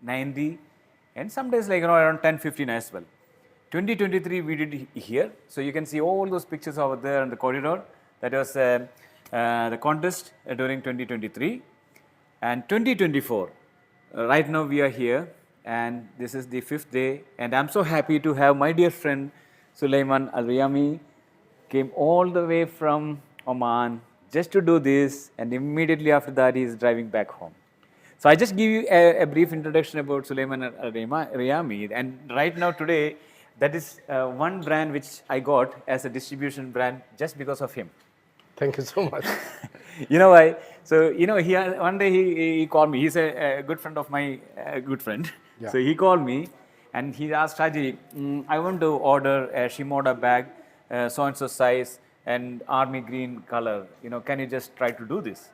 90, and some days like around 10, 15 as well. 2023 we did here, so you can see all those pictures over there on the corridor. That was the contest during 2023. And 2024, right now we are here, and this is the 5th day, and I'm so happy to have my dear friend Sulaiman Al-Riyami came all the way from Oman just to do this, and immediately after that he is driving back home. So I just give you a brief introduction about Sulaiman Al-Riyami, and right now today, that is one brand which I got as a distribution brand just because of him. Thank you so much. You know why? So one day he called me. He's a good friend of my good friend. Yeah. So he called me and he asked Haji, I want to order a Shimoda bag, so and so size and army green color. Can you just try to do this?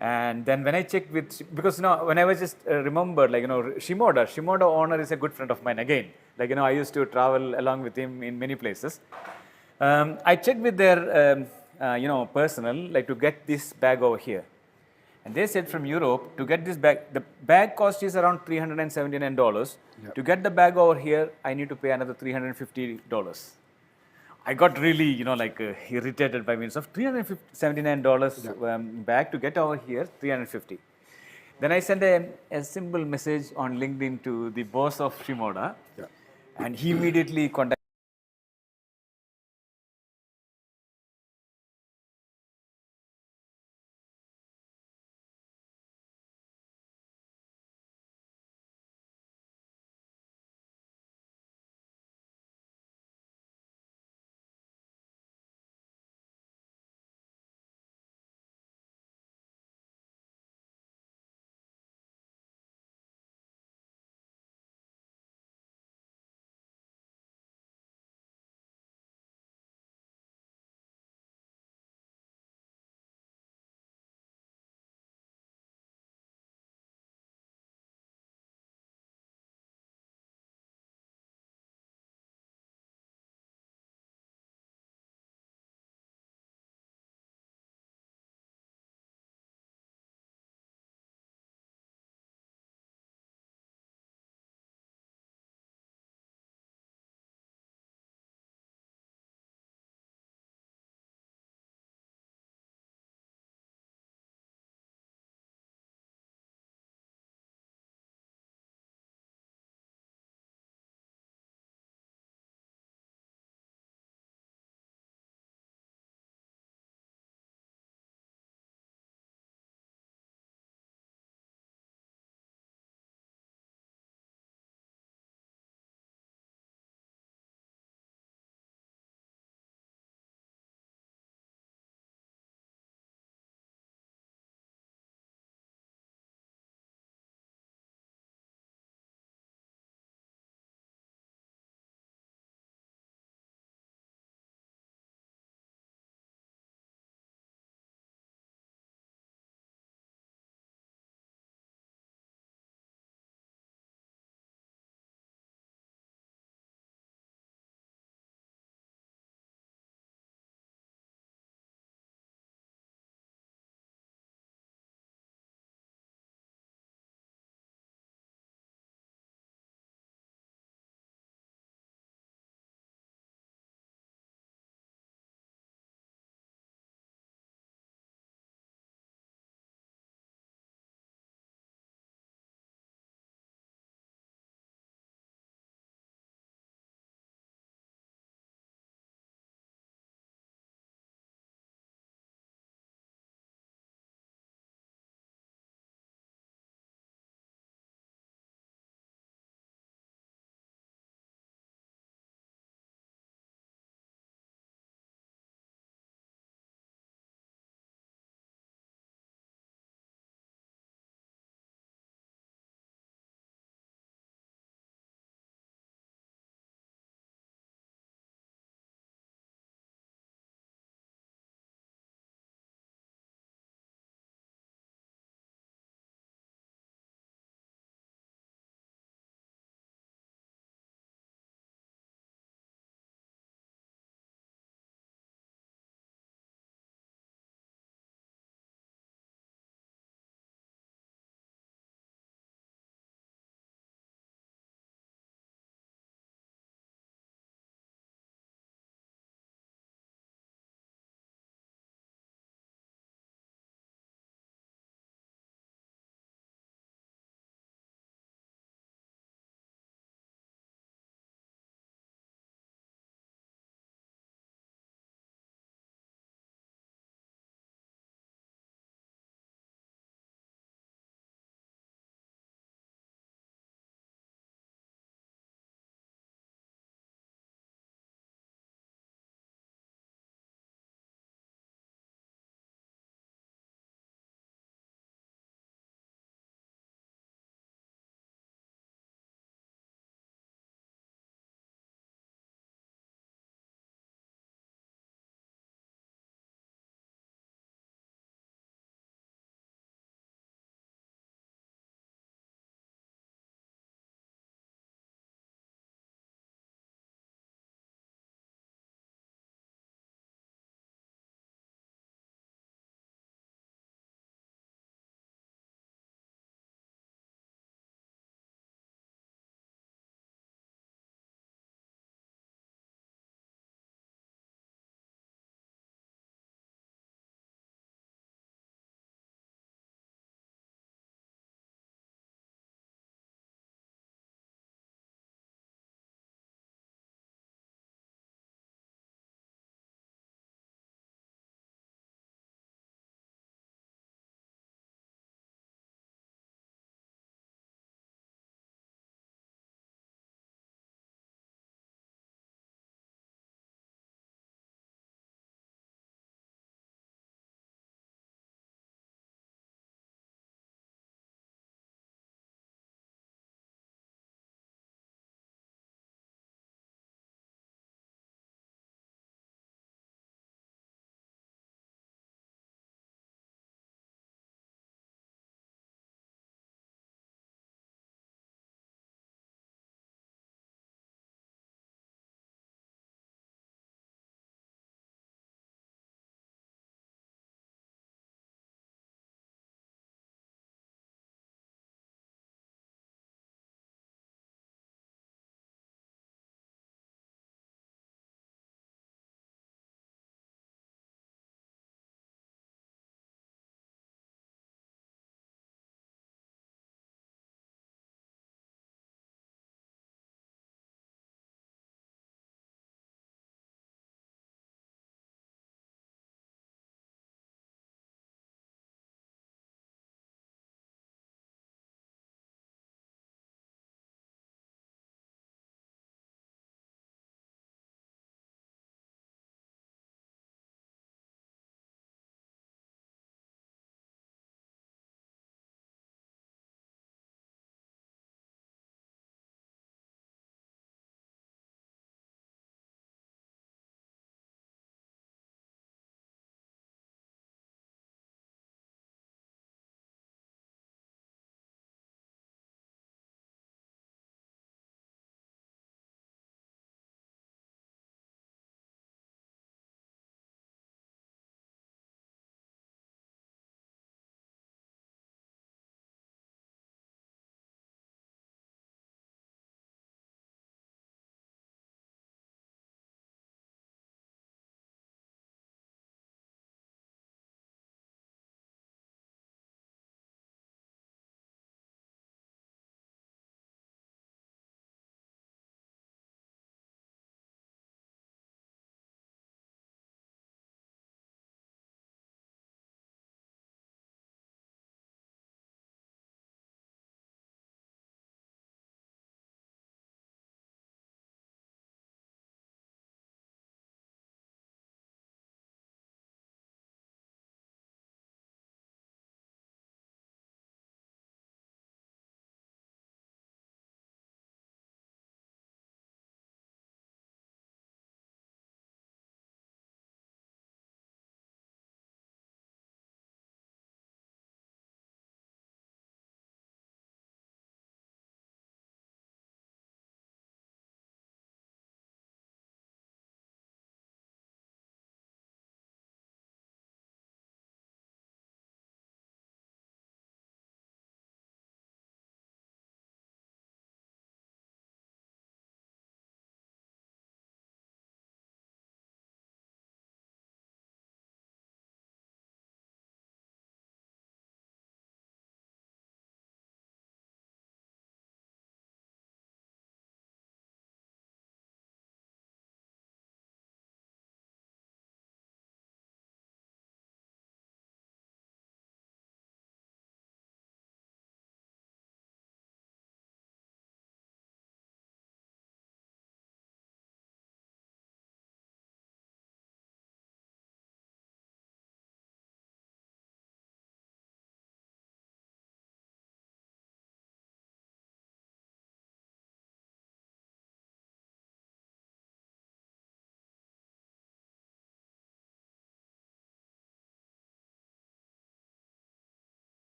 And then when I checked with, because when I was just remembered, like Shimoda owner is a good friend of mine again. Like I used to travel along with him in many places. I checked with their personnel, like to get this bag over here. And they said from Europe, to get this bag, the bag cost is around $379. Yep. To get the bag over here, I need to pay another $350. I got really, irritated by means of $379 bag to get over here, 350. Then I sent a simple message on LinkedIn to the boss of Shimoda, and he immediately contacted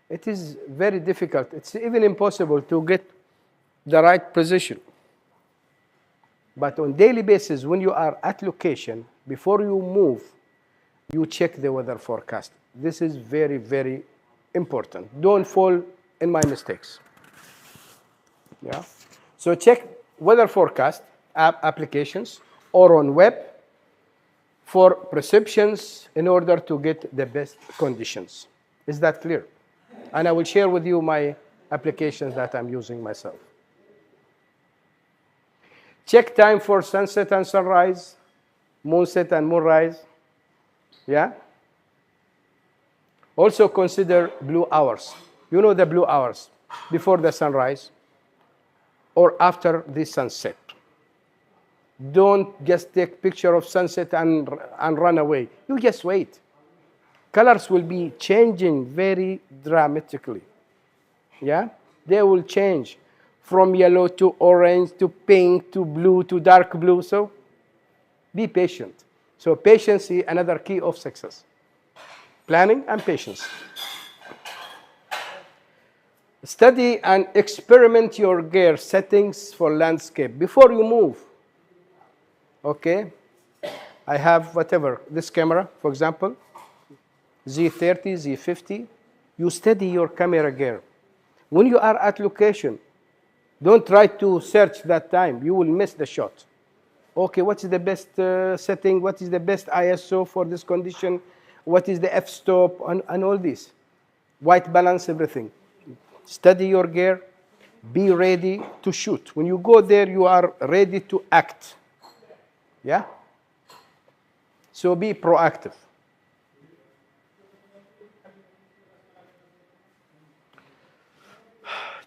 it is very difficult. It's even impossible to get the right position. But on daily basis, when you are at location, before you move, you check the weather forecast. This is very, very important. Don't fall in my mistakes. Yeah. So check weather forecast applications or on web for perceptions in order to get the best conditions. Is that clear? And I will share with you my applications that I'm using myself. Check time for sunset and sunrise, moonset and moonrise. Yeah? Also consider blue hours. You know the blue hours, before the sunrise or after the sunset. Don't just take picture of sunset and run away. You just wait. Colors will be changing very dramatically. Yeah? They will change from yellow to orange to pink to blue to dark blue. So be patient. So patience is another key of success. Planning and patience. Study and experiment your gear settings for landscape before you move. Okay? I have whatever, this camera, for example, Z30, Z50. You study your camera gear. When you are at location, don't try to search that time. You will miss the shot. Okay, what is the best setting? What is the best ISO for this condition? What is the f-stop? And all this. White balance, everything. Study your gear. Be ready to shoot. When you go there, you are ready to act. Yeah? So be proactive.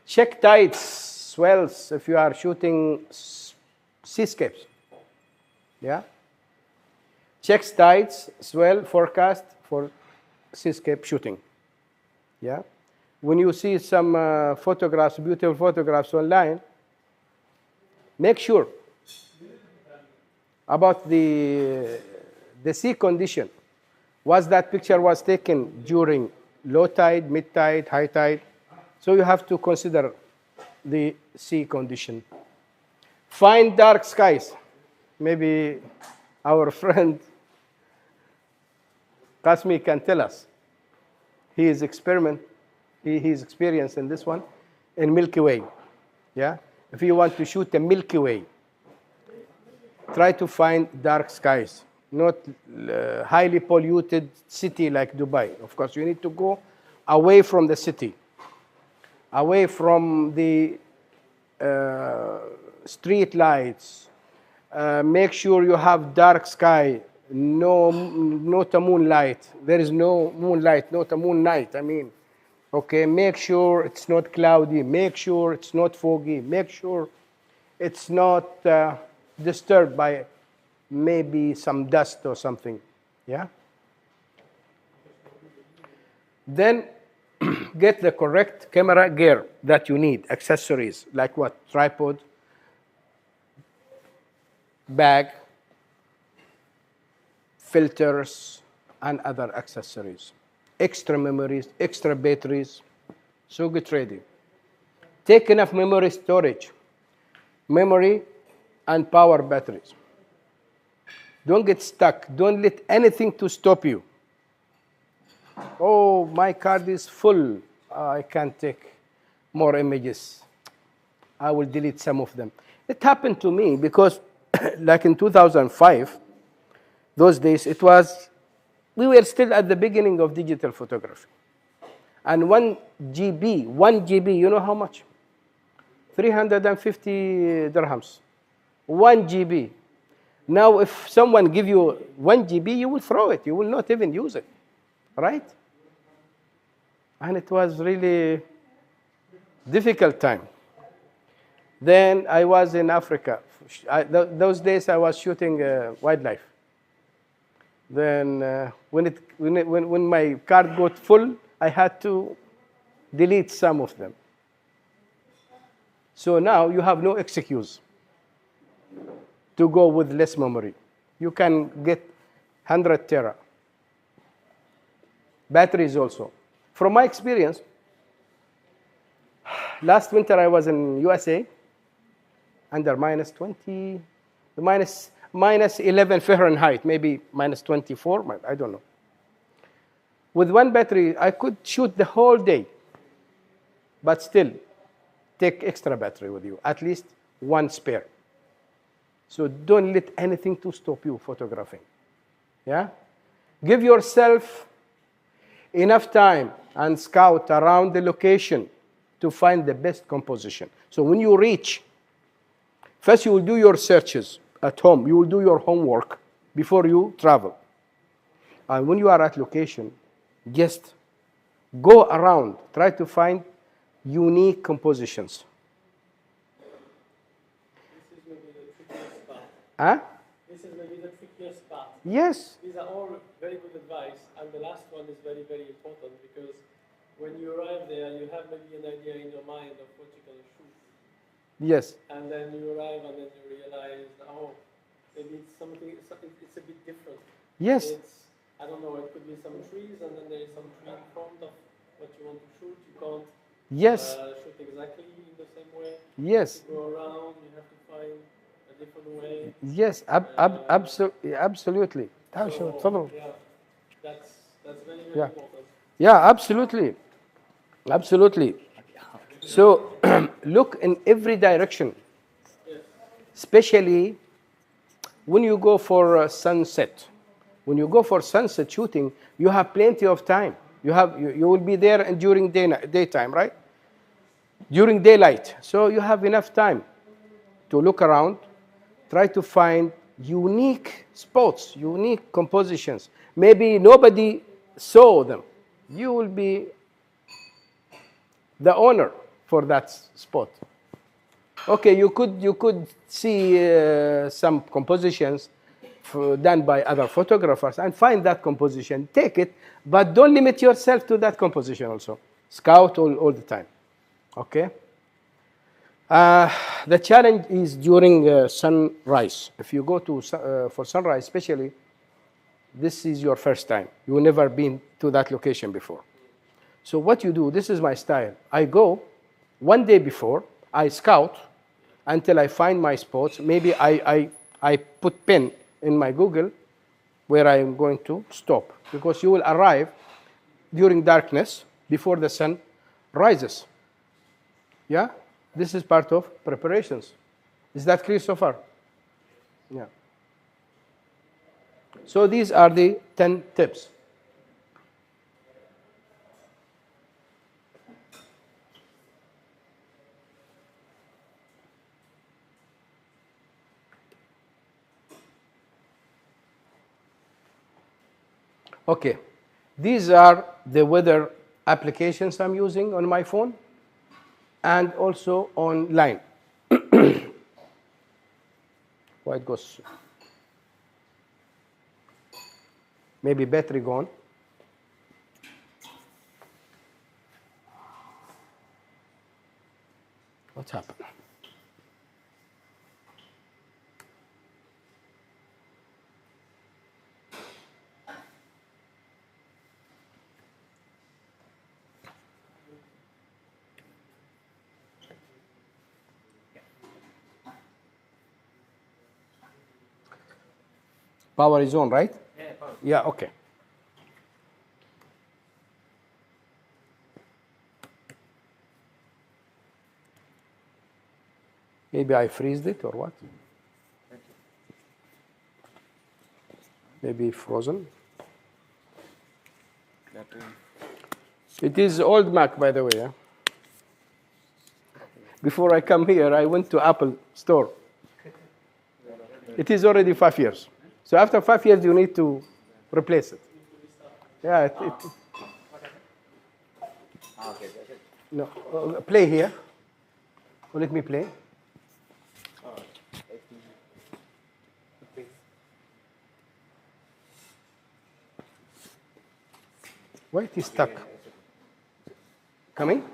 Check tides, swells, if you are shooting seascapes. Yeah? Check tides, swell, forecast for seascape shooting. Yeah? When you see some photographs, beautiful photographs online, make sure about the sea condition. Was that picture was taken during low tide, mid tide, high tide? So you have to consider the sea condition. Find dark skies. Maybe our friend Kasmi can tell us. He's experienced in this one, in Milky Way. Yeah? If you want to shoot a Milky Way, try to find dark skies, not highly polluted city like Dubai. Of course, you need to go away from the city, away from the street lights. Make sure you have dark sky, not a moonlight. There is no moonlight, not a moon night, I mean. Okay, make sure it's not cloudy. Make sure it's not foggy. Make sure it's not disturbed by maybe some dust or something. Yeah? Then get the correct camera gear that you need. Accessories, like what? Tripod, bag, filters, and other accessories. Extra memories, extra batteries. So get ready. Take enough memory storage, memory and power batteries. Don't get stuck. Don't let anything to stop you. Oh, my card is full. I can't take more images. I will delete some of them. It happened to me because like in 2005, those days, we were still at the beginning of digital photography. And 1 GB, you know how much? 350 dirhams. 1 GB. Now, if someone give you 1 GB, you will throw it. You will not even use it, right? And it was really difficult time. Then I was in Africa. Those days I was shooting wildlife. Then when my card got full, I had to delete some of them. So now you have no excuse to go with less memory. You can get 100 tera. Batteries also. From my experience, Last winter I was in USA, under minus 20, minus 11 Fahrenheit, maybe minus 24, I don't know. With one battery, I could shoot the whole day, but still, take extra battery with you, at least one spare. So don't let anything to stop you photographing. Yeah? Give yourself enough time and scout around the location to find the best composition. So when you reach, first you will do your searches at home. You will do your homework before you travel. And when you are at location, just go around. Try to find unique compositions. This is maybe the trickiest part. Huh? This is maybe the trickiest part. Yes. These are all very good advice, and the last one is very, very important because when you arrive there, you have maybe an idea in your mind of what you're going to shoot. Yes. And then you arrive and then you realize, oh, maybe it's something, it's a bit different. Yes. I don't know, it could be some trees and then there is some tree in front of what you want to shoot. You can't Yes. shoot exactly in the same way. Yes. You go around, you have to find a different way. Yes. Absolutely. So, yeah, that's very, very Yeah. important. Yeah, absolutely. Absolutely. So look in every direction, especially when you go for sunset. When you go for sunset shooting, you have plenty of time. You will be there and during daytime, right? During daylight. So you have enough time to look around, try to find unique spots, unique compositions. Maybe nobody saw them. You will be the owner for that spot. Okay, you could see some compositions done by other photographers and find that composition, take it, but don't limit yourself to that composition also. Scout all the time, okay? The challenge is during sunrise. If you go to for sunrise especially, this is your first time. You've never been to that location before. So what you do, this is my style. I go one day before, I scout until I find my spots. Maybe I put pin in my Google where I am going to stop, because you will arrive during darkness before the sun rises. Yeah? This is part of preparations. Is that clear so far? Yeah. So these are the 10 tips. Okay, these are the weather applications I'm using on my phone and also online. Why it goes? Maybe battery gone. What's happened? Power is on, right? Yeah, power. Yeah, okay. Maybe I freezed it or what? Maybe frozen. It is old Mac, by the way. Yeah? Before I come here, I went to Apple store. It is already 5 years. So after 5 years, you need to replace it. Yeah. No, play here. Let me play. Why it is stuck? Coming?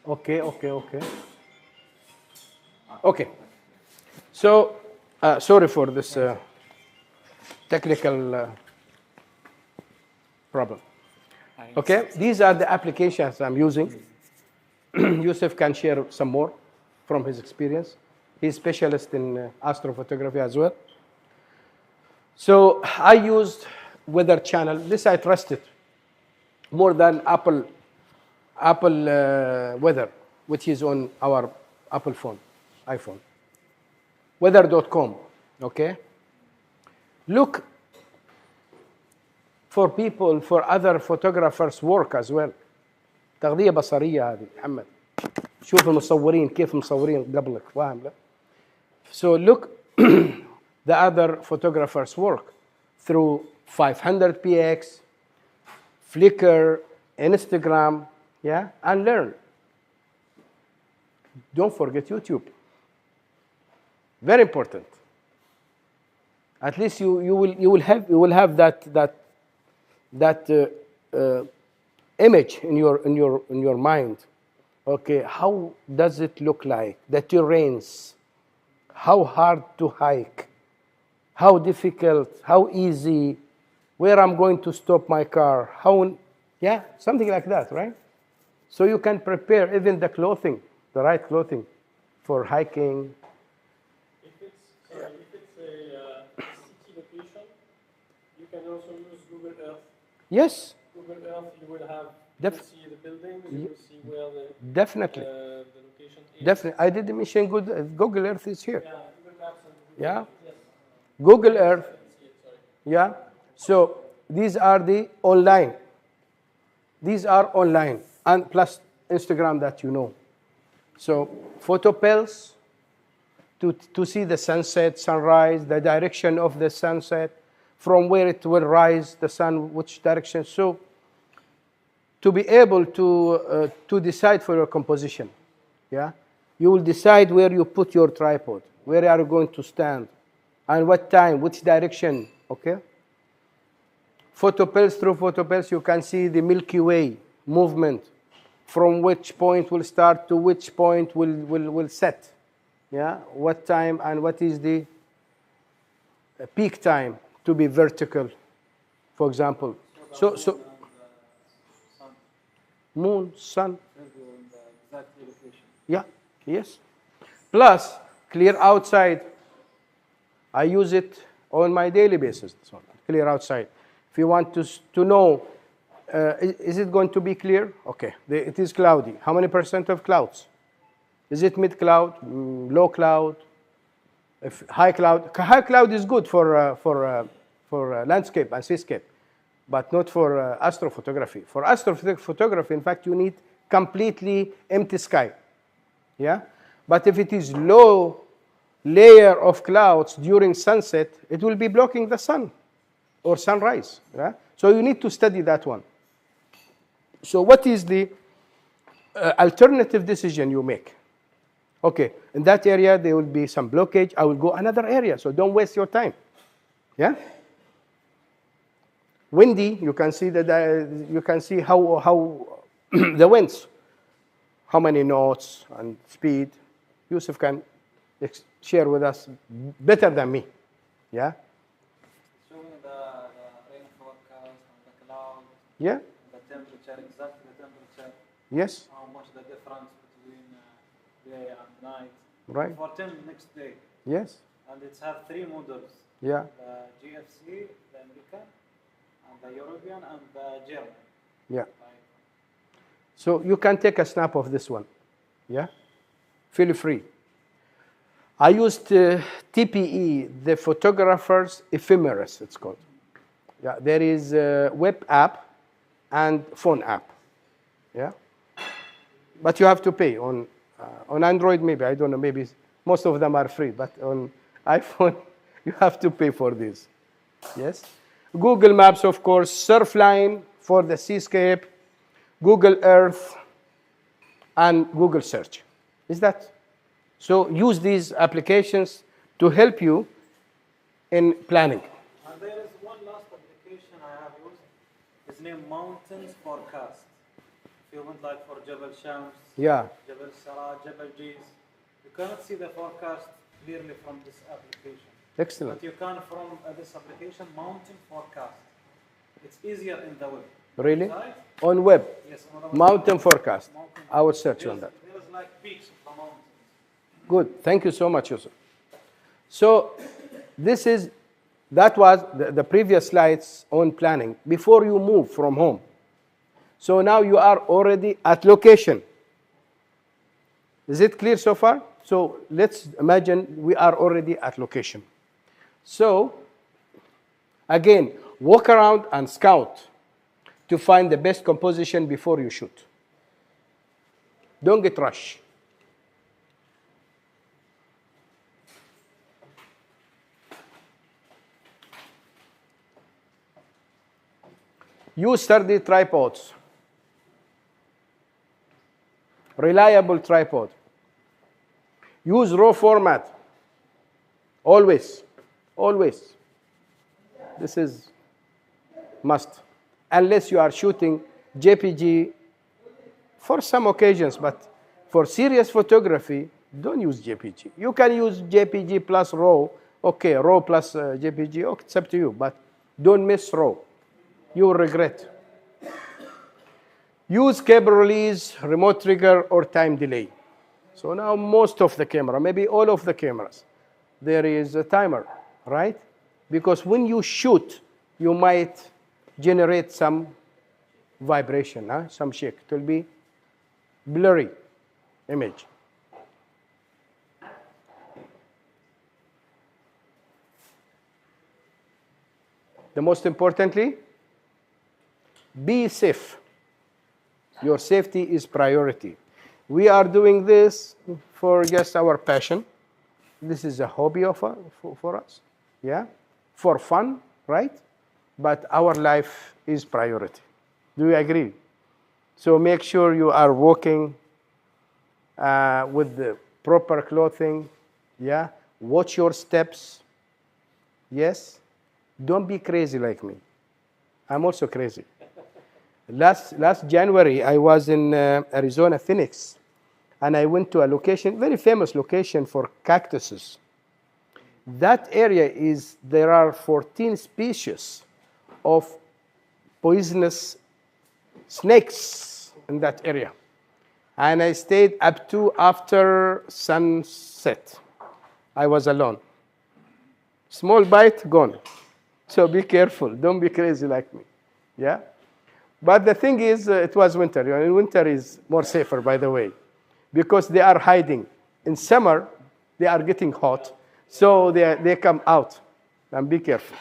Okay. Okay. So, sorry for this technical problem. Okay, these are the applications I'm using. Yusuf can share some more from his experience. He's specialist in astrophotography as well. So I used Weather Channel. This I trusted more than Apple Weather, which is on our Apple phone, iPhone. Weather.com. Okay. Look for people, for other photographers' work as well. تغذية بصرية هذه محمد. شوف المصورين كيف مصورين قبلك فاهم لا؟ So look the other photographers' work through 500px, Flickr, Instagram, yeah, and learn. Don't forget YouTube. Very important. At least you will have that image in your mind. Okay, how does it look like? The terrains, how hard to hike, how difficult, how easy, where I'm going to stop my car, how, yeah, something like that, right? So you can prepare even the clothing, the right clothing for hiking. If it's a city location, you can also use Google Earth. Yes. Google Earth, you will have, you will see the buildings, you will see where definitely. The location is. Definitely. I didn't mention Google Earth is here. Yeah, Google Maps and Google Yeah. Earth, yes. Google Earth. Sorry. Yeah. So these are the online. These are online and plus Instagram that you know. So photo pills to see the sunset, sunrise, the direction of the sunset, from where it will rise, the sun, which direction. So to be able to decide for your composition, yeah, you will decide where you put your tripod, where are you going to stand, and what time, which direction, okay? Photo pills, through photo pills, you can see the Milky Way movement, from which point will start to which point will set, yeah? What time and what is the peak time to be vertical, for example. So moon, sun. Yeah, yes. Plus, clear outside. I use it on my daily basis. So clear outside. If you want to know, is it going to be clear? Okay, it is cloudy. How many % of clouds? Is it mid cloud, low cloud? If high cloud is good for landscape and seascape, but not for astrophotography. For astrophotography, in fact, you need completely empty sky. Yeah, but if it is low layer of clouds during sunset, it will be blocking the sun or sunrise. Yeah? So you need to study that one. So what is the alternative decision you make? Okay, in that area there will be some blockage. I will go another area, so don't waste your time. Yeah. Windy, you can see how the winds, how many knots and speed. Yusuf can share with us better than me. Yeah. Showing the rain forecast and the cloud. Yeah. The temperature, exactly the temperature. Yes. How much the difference between day and night. Right. For 10 next day. Yes. And it's have 3 models. Yeah. The GFC, the American, and the European, and the German. Yeah. So you can take a snap of this one. Yeah. Feel free. I used TPE, the photographer's ephemeris, it's called. Yeah, there is a web app and phone app. Yeah, but you have to pay on Android. Maybe I don't know. Maybe most of them are free, but on iPhone you have to pay for this. Yes, Google Maps, of course, Surfline for the seascape, Google Earth, and Google Search. Is that? So use these applications to help you in planning. And there is one last application I have used. It's named Mountains Forecast. If you want like for Jebel Shams, Yeah. Jebel Sara, Jebel Jiz, you cannot see the forecast clearly from this application. Excellent. But you can from this application, Mountain Forecast. It's easier in the web. Really? On web? Yes, on the Mountain forecast. I will search on that. There is like peaks of the mountains. Good. Thank you so much, Yusuf. So that was the previous slides on planning before you move from home. So now you are already at location. Is it clear so far? So let's imagine we are already at location. So again, walk around and scout to find the best composition before you shoot. Don't get rushed. Use sturdy tripods. Reliable tripod. Use RAW format. Always. Always. This is must. Unless you are shooting JPG for some occasions, but for serious photography, don't use JPG. You can use JPG plus RAW. Okay, RAW plus JPG, okay, it's up to you, but don't miss RAW. You will regret. Use cable release, remote trigger, or time delay. So now most of the camera, maybe all of the cameras, there is a timer, right? Because when you shoot, you might generate some vibration, some shake. It will be blurry image. The most importantly, be safe. Your safety is priority. We are doing this for just our passion. This is a hobby for us, yeah, for fun, right? But our life is priority. Do you agree? So make sure you are walking with the proper clothing, yeah? Watch your steps, yes? Don't be crazy like me. I'm also crazy. Last January, I was in Arizona, Phoenix, and I went to a location, very famous location for cactuses. That area there are 14 species of poisonous snakes in that area. And I stayed up to after sunset. I was alone. Small bite, gone. So be careful. Don't be crazy like me. Yeah? But the thing is, it was winter. You know, winter is more safer, by the way, because they are hiding. In summer, they are getting hot, so they come out. And be careful.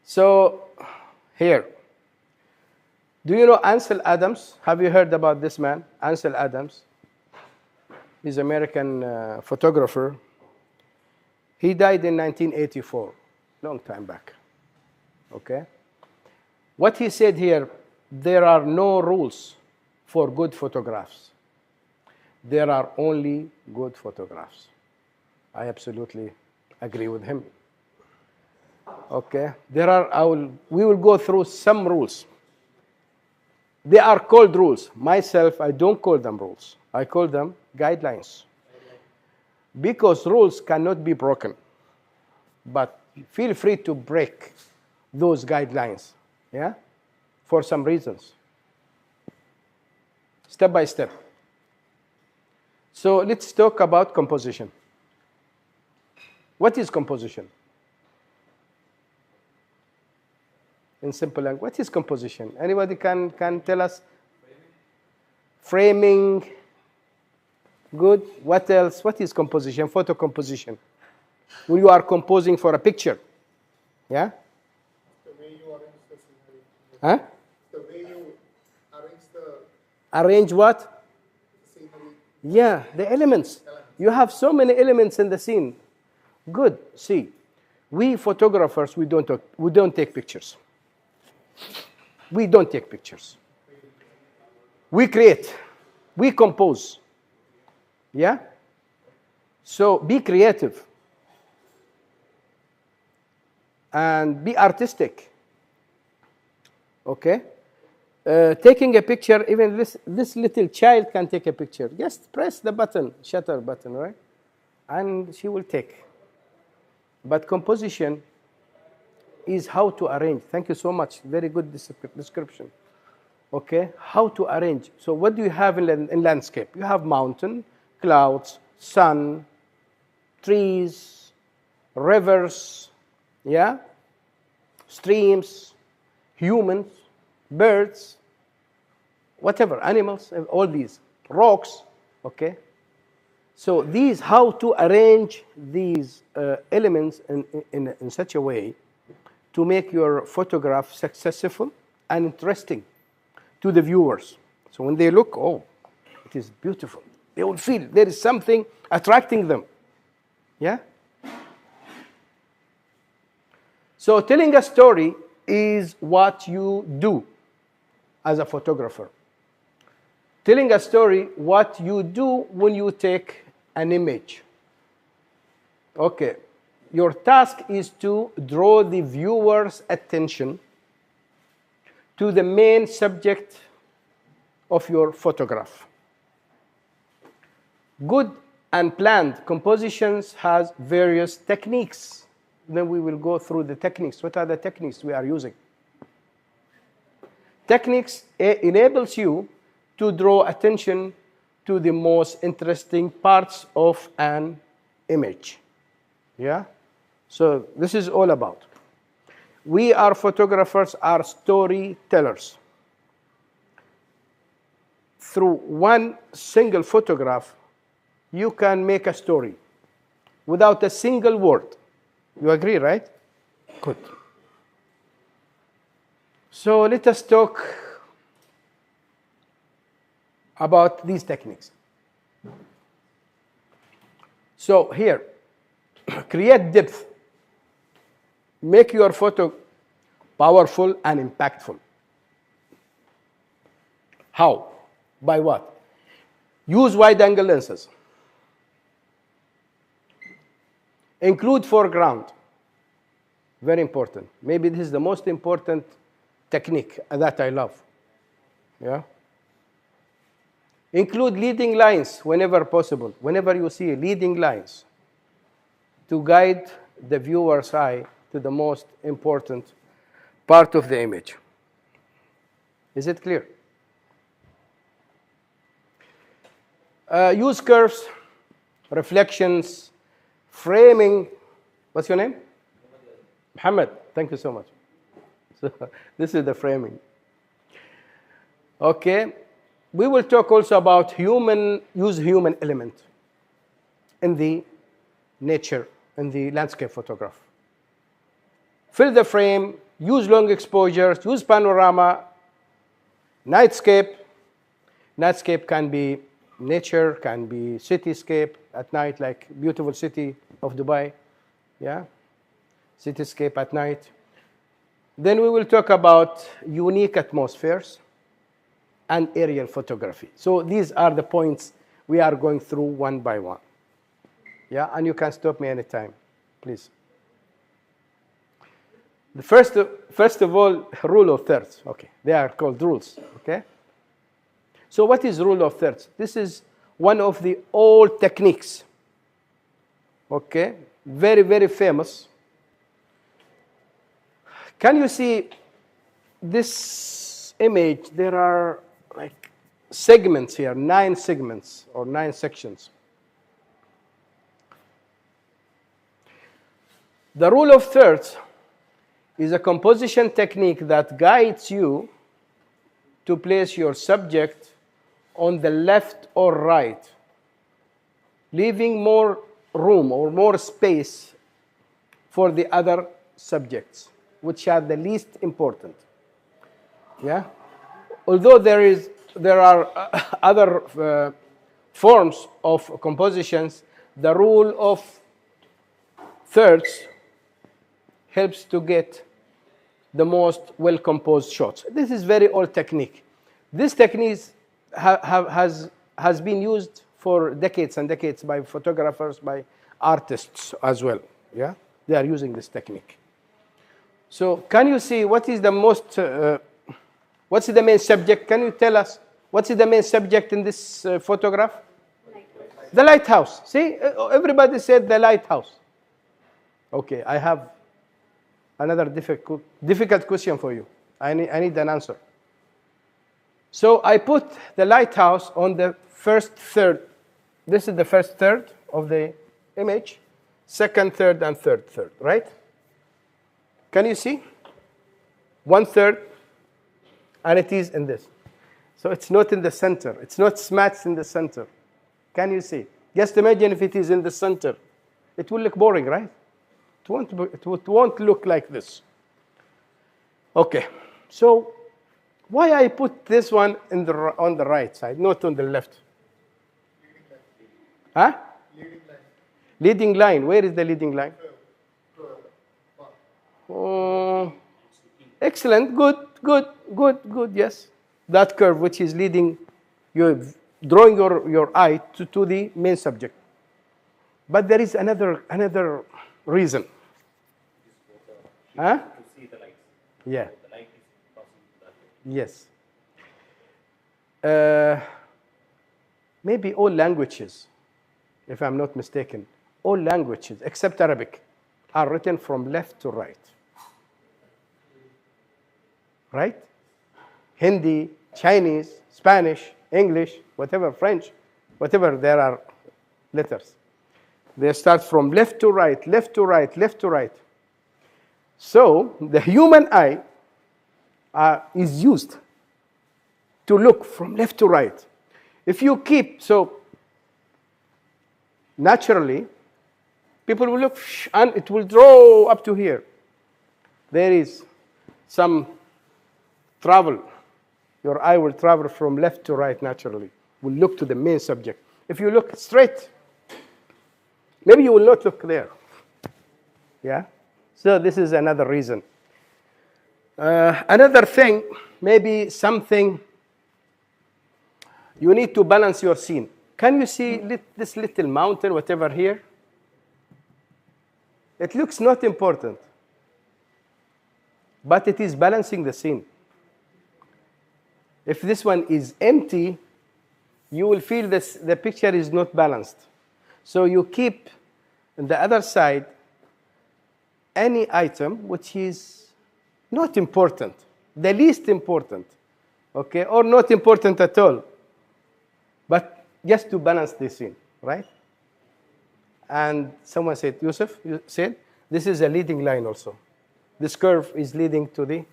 So here, do you know Ansel Adams? Have you heard about this man, Ansel Adams? He's an American photographer. He died in 1984, long time back. Okay? What he said here, there are no rules for good photographs. There are only good photographs. I absolutely agree with him. Okay, we will go through some rules. They are called rules. Myself, I don't call them rules. I call them guidelines. Because rules cannot be broken. But feel free to break those guidelines, yeah, for some reasons. Step by step. So let's talk about composition. What is composition? In simple language, what is composition? Anybody can tell us? Framing. Good. What else? What is composition? Photo composition. When you are composing for a picture. Yeah? The way you arrange the scenery. Huh? The way you arrange the Arrange what? scenery. Yeah, the elements. You have so many elements in the scene. Good. See, we photographers, we don't take pictures. We don't take pictures. We create. We compose. Yeah? So be creative. And be artistic. Okay? Taking a picture, even this little child can take a picture. Just press the button, shutter button, right? And she will take. But composition, is how to arrange. Thank you so much. Very good description. Okay, how to arrange. So what do you have in landscape? You have mountain, clouds, sun, trees, rivers, yeah, streams, humans, birds, whatever, animals, all these, rocks, okay? So these, how to arrange these elements in such a way to make your photograph successful and interesting to the viewers. So when they look, oh, it is beautiful. They will feel there is something attracting them, yeah? So telling a story is what you do as a photographer. Telling a story, what you do when you take an image. Okay, your task is to draw the viewer's attention to the main subject of your photograph. Good and planned compositions has various techniques. Then we will go through the techniques. What are the techniques we are using? Techniques enables you to draw attention to the most interesting parts of an image. Yeah? So this is all about. We are photographers, are storytellers. Through one single photograph, you can make a story without a single word. You agree, right? Good. So let us talk about these techniques. So here, create depth. Make your photo powerful and impactful. How? By what? Use wide-angle lenses. Include foreground. Very important. Maybe this is the most important technique that I love. Yeah? Include leading lines whenever possible. Whenever you see leading lines, to guide the viewer's eye to the most important part of the image. Is it clear? Use curves, reflections, framing. What's your name? Muhammad. Thank you so much. So this is the framing. Okay. We will talk also about use human element in the nature, in the landscape photograph. Fill the frame, use long exposures, use panorama, nightscape. Nightscape can be nature, can be cityscape at night, like beautiful city of Dubai. Yeah, cityscape at night. Then we will talk about unique atmospheres and aerial photography. So these are the points we are going through one by one. Yeah, and you can stop me anytime, please. The first of all, rule of thirds. Okay, they are called rules. Okay. So what is rule of thirds? This is one of the old techniques. Okay, very, very famous. Can you see this image? There are like segments here, 9 segments or 9 sections. The rule of thirds is a composition technique that guides you to place your subject on the left or right, leaving more room or more space for the other subjects, which are the least important. Yeah? Although there are other forms of compositions, the rule of thirds helps to get the most well-composed shots. This is very old technique. This technique has been used for decades and decades by photographers, by artists as well. Yeah, they are using this technique. So, can you see what is the most? What's the main subject? Can you tell us what's the main subject in this photograph? Lighthouse. The lighthouse. See, everybody said the lighthouse. Okay, I have Another difficult question for you. I need an answer. So I put the lighthouse on the first third. This is the first third of the image, second third, and third third, right? Can you see? 1/3, and it is in this. So it's not in the center. It's not smacked in the center. Can you see? Just imagine if it is in the center. It will look boring, right? It won't look like this. Okay, so why I put this one on the right side, not on the left? Huh? Leading line. Leading line. Where is the leading line? Excellent. Good. Yes. That curve which is leading, you're drawing your eye to the main subject. But there is another reason. Huh? To see the light. Yeah. The light is passing that way. Yes. Maybe all languages, if I'm not mistaken, all languages except Arabic are written from left to right. Right? Hindi, Chinese, Spanish, English, whatever, French, whatever, there are letters. They start from left to right, left to right, left to right. So the human eye is used to look from left to right. If you keep, so naturally, people will look and it will draw up to here. There is some travel. Your eye will travel from left to right naturally, will look to the main subject. If you look straight, maybe you will not look there. Yeah? So this is another reason. Another thing, maybe something, you need to balance your scene. Can you see this little mountain, whatever here? It looks not important, but it is balancing the scene. If this one is empty, you will feel the picture is not balanced. So you keep on the other side any item which is not important, the least important, okay, or not important at all, but just to balance the scene, right? And someone said, Yusuf, you said, this is a leading line also. This curve is leading to the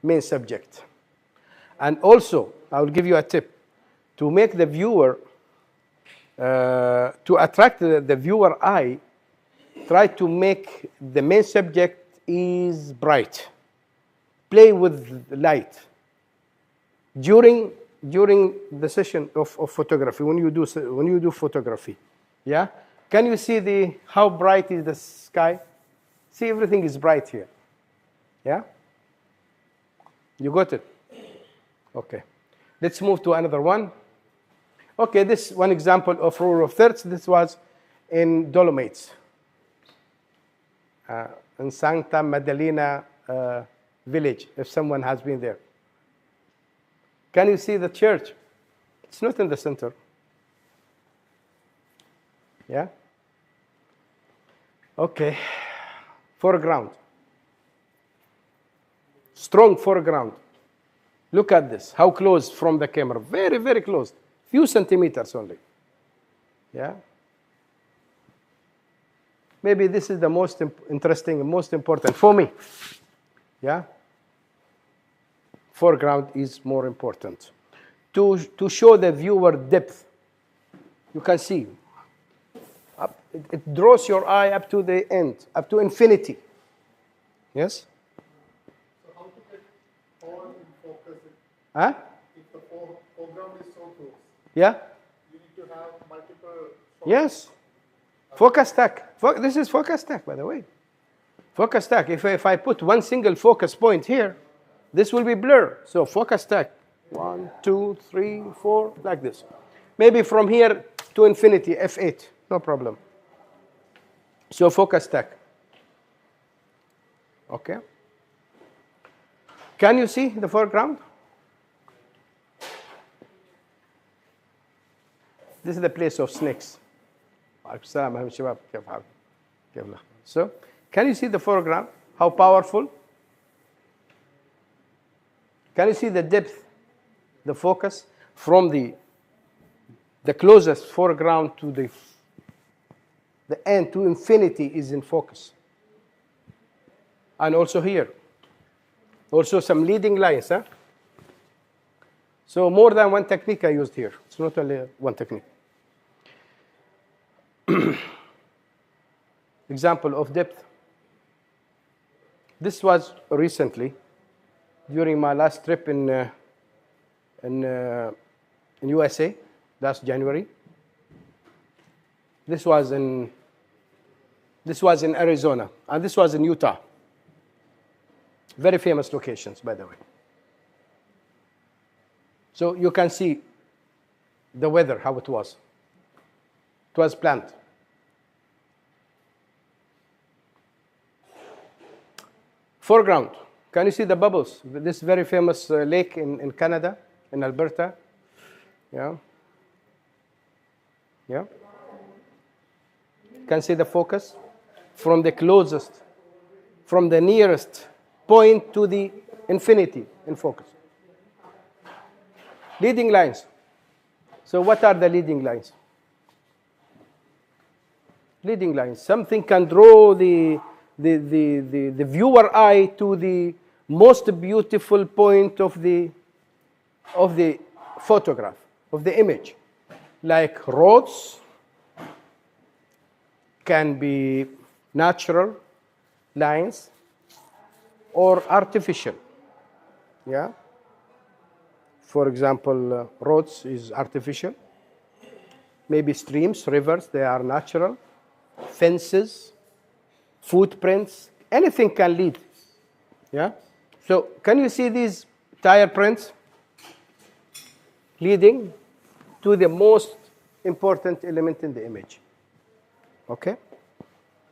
main subject. And also, I will give you a tip. To make the viewer, to attract the viewer eye, try to make the main subject is bright. Play with light. During the session of photography, when you do photography, yeah? Can you see how bright is the sky? See, everything is bright here. Yeah? You got it? Okay. Let's move to another one. Okay, this one example of rule of thirds. This was in Dolomites, in Santa Maddalena village, if someone has been there. Can you see the church? It's not in the center. Yeah? Okay. Foreground. Strong foreground. Look at this. How close from the camera? Very, very close. Few centimeters only. Yeah? Maybe this is the most interesting and most important for me. Yeah? Foreground is more important. To show the viewer depth, you can see. It draws your eye up to the end, up to infinity. Yes? So how to get all in focus? Huh? If the foreground is so close, Yeah? you need to have multiple shots. Yes. Focus stack. This is focus stack, by the way. Focus stack. If I put one single focus point here, this will be blur. So focus stack. 1, 2, 3, 4, like this. Maybe from here to infinity, F8, no problem. So focus stack. Okay. Can you see the foreground? This is the place of snakes. So, can you see the foreground? How powerful? Can you see the depth, the focus from the closest foreground to the end to infinity is in focus. And also here. Also some leading lines. Huh? So more than one technique I used here. It's not only one technique. Example of depth. This was recently during my last trip in USA, last January. This was in Arizona, and this was in Utah. Very famous locations, by the way. So you can see the weather, how it was. It was planned. Foreground. Can you see the bubbles? This very famous lake in Canada, in Alberta. Yeah. Yeah. Can see the focus from the closest, from the nearest point to the infinity in focus. Leading lines. So what are the leading lines? Leading lines. Something can draw the viewer eye to the most beautiful point of the photograph, of the image. Like roads, can be natural lines or artificial. Yeah. For example, roads is artificial. Maybe streams, rivers, they are natural. Fences, footprints, anything can lead. Yeah. So can you see these tire prints leading to the most important element in the image? Okay.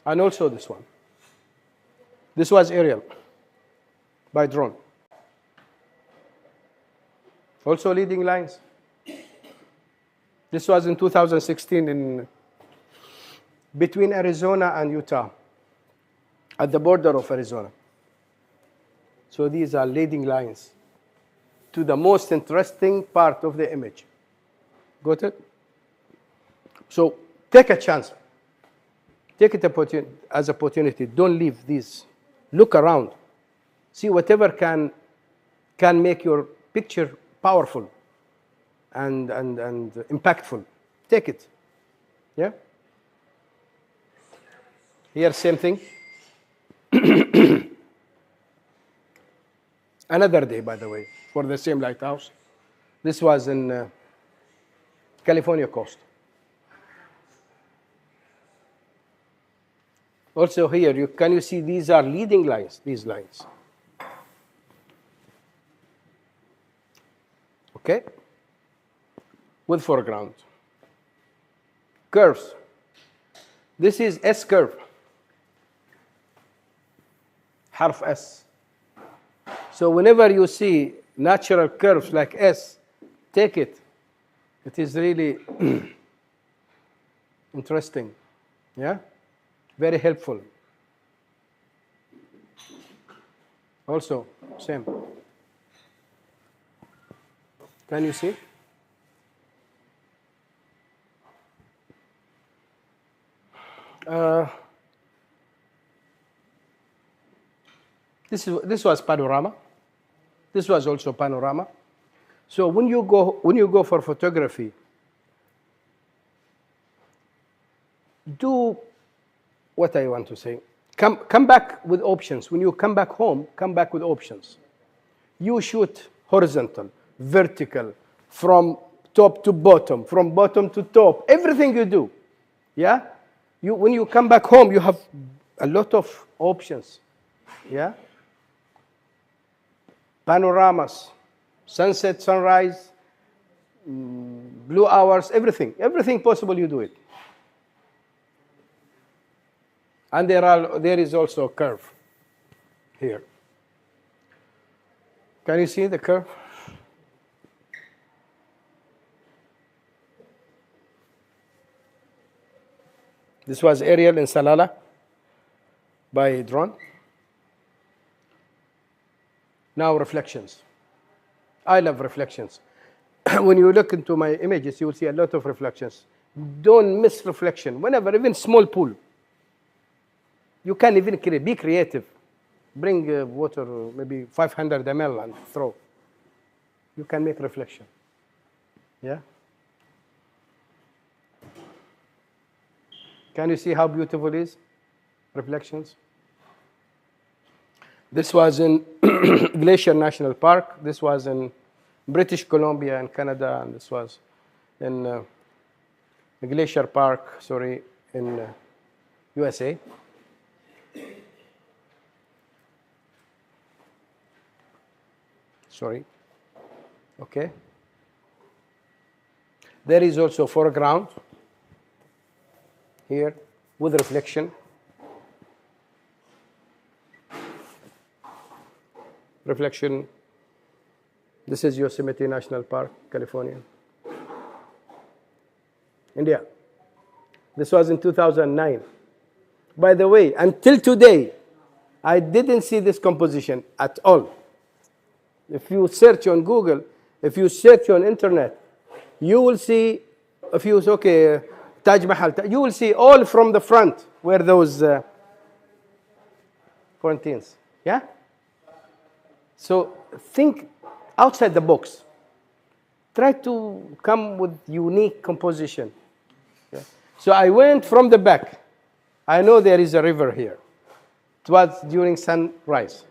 And also this one. This was aerial by drone. Also leading lines. This was in 2016 in between Arizona and Utah, at the border of Arizona. So these are leading lines to the most interesting part of the image. Got it? So take a chance. Take it as opportunity. Don't leave these. Look around. See whatever can make your picture powerful and impactful. Take it. Yeah? Here, same thing. Another day, by the way, for the same lighthouse. This was in California coast. Also here, can you see these are leading lines, these lines. Okay? With foreground. Curves. This is S curve. Harf S. So whenever you see natural curves like S, take it. It is really interesting. Yeah? Very helpful. Also, same. Can you see? This was panorama. This was also panorama. So when you go for photography, do what I want to say. Come back with options. When you come back home, come back with options. You shoot horizontal, vertical, from top to bottom, from bottom to top. Everything you do, yeah. When you come back home, you have a lot of options, yeah. Panoramas, sunset, sunrise, blue hours, everything possible. You do it. And there is also a curve here. Can you see the curve? This was aerial in Salala by drone. Now reflections. I love reflections. When you look into my images, you will see a lot of reflections. Don't miss reflection. Whenever, even small pool, you can even be creative. Bring water, maybe 500 ml and throw. You can make reflection. Yeah? Can you see how beautiful it is? Reflections. This was in Glacier National Park. This was in British Columbia and Canada, and this was in Glacier Park, in USA. Okay. There is also foreground here with reflection. Reflection. This is Yosemite National Park, California. India. This was in 2009. By the way, until today, I didn't see this composition at all. If you search on Google, if you search on internet, you will see, if you say, Taj Mahal, you will see all from the front where those fountains. Yeah? So think outside the box. Try to come with unique composition. Yeah. So I went from the back. I know there is a river here. It was during sunrise.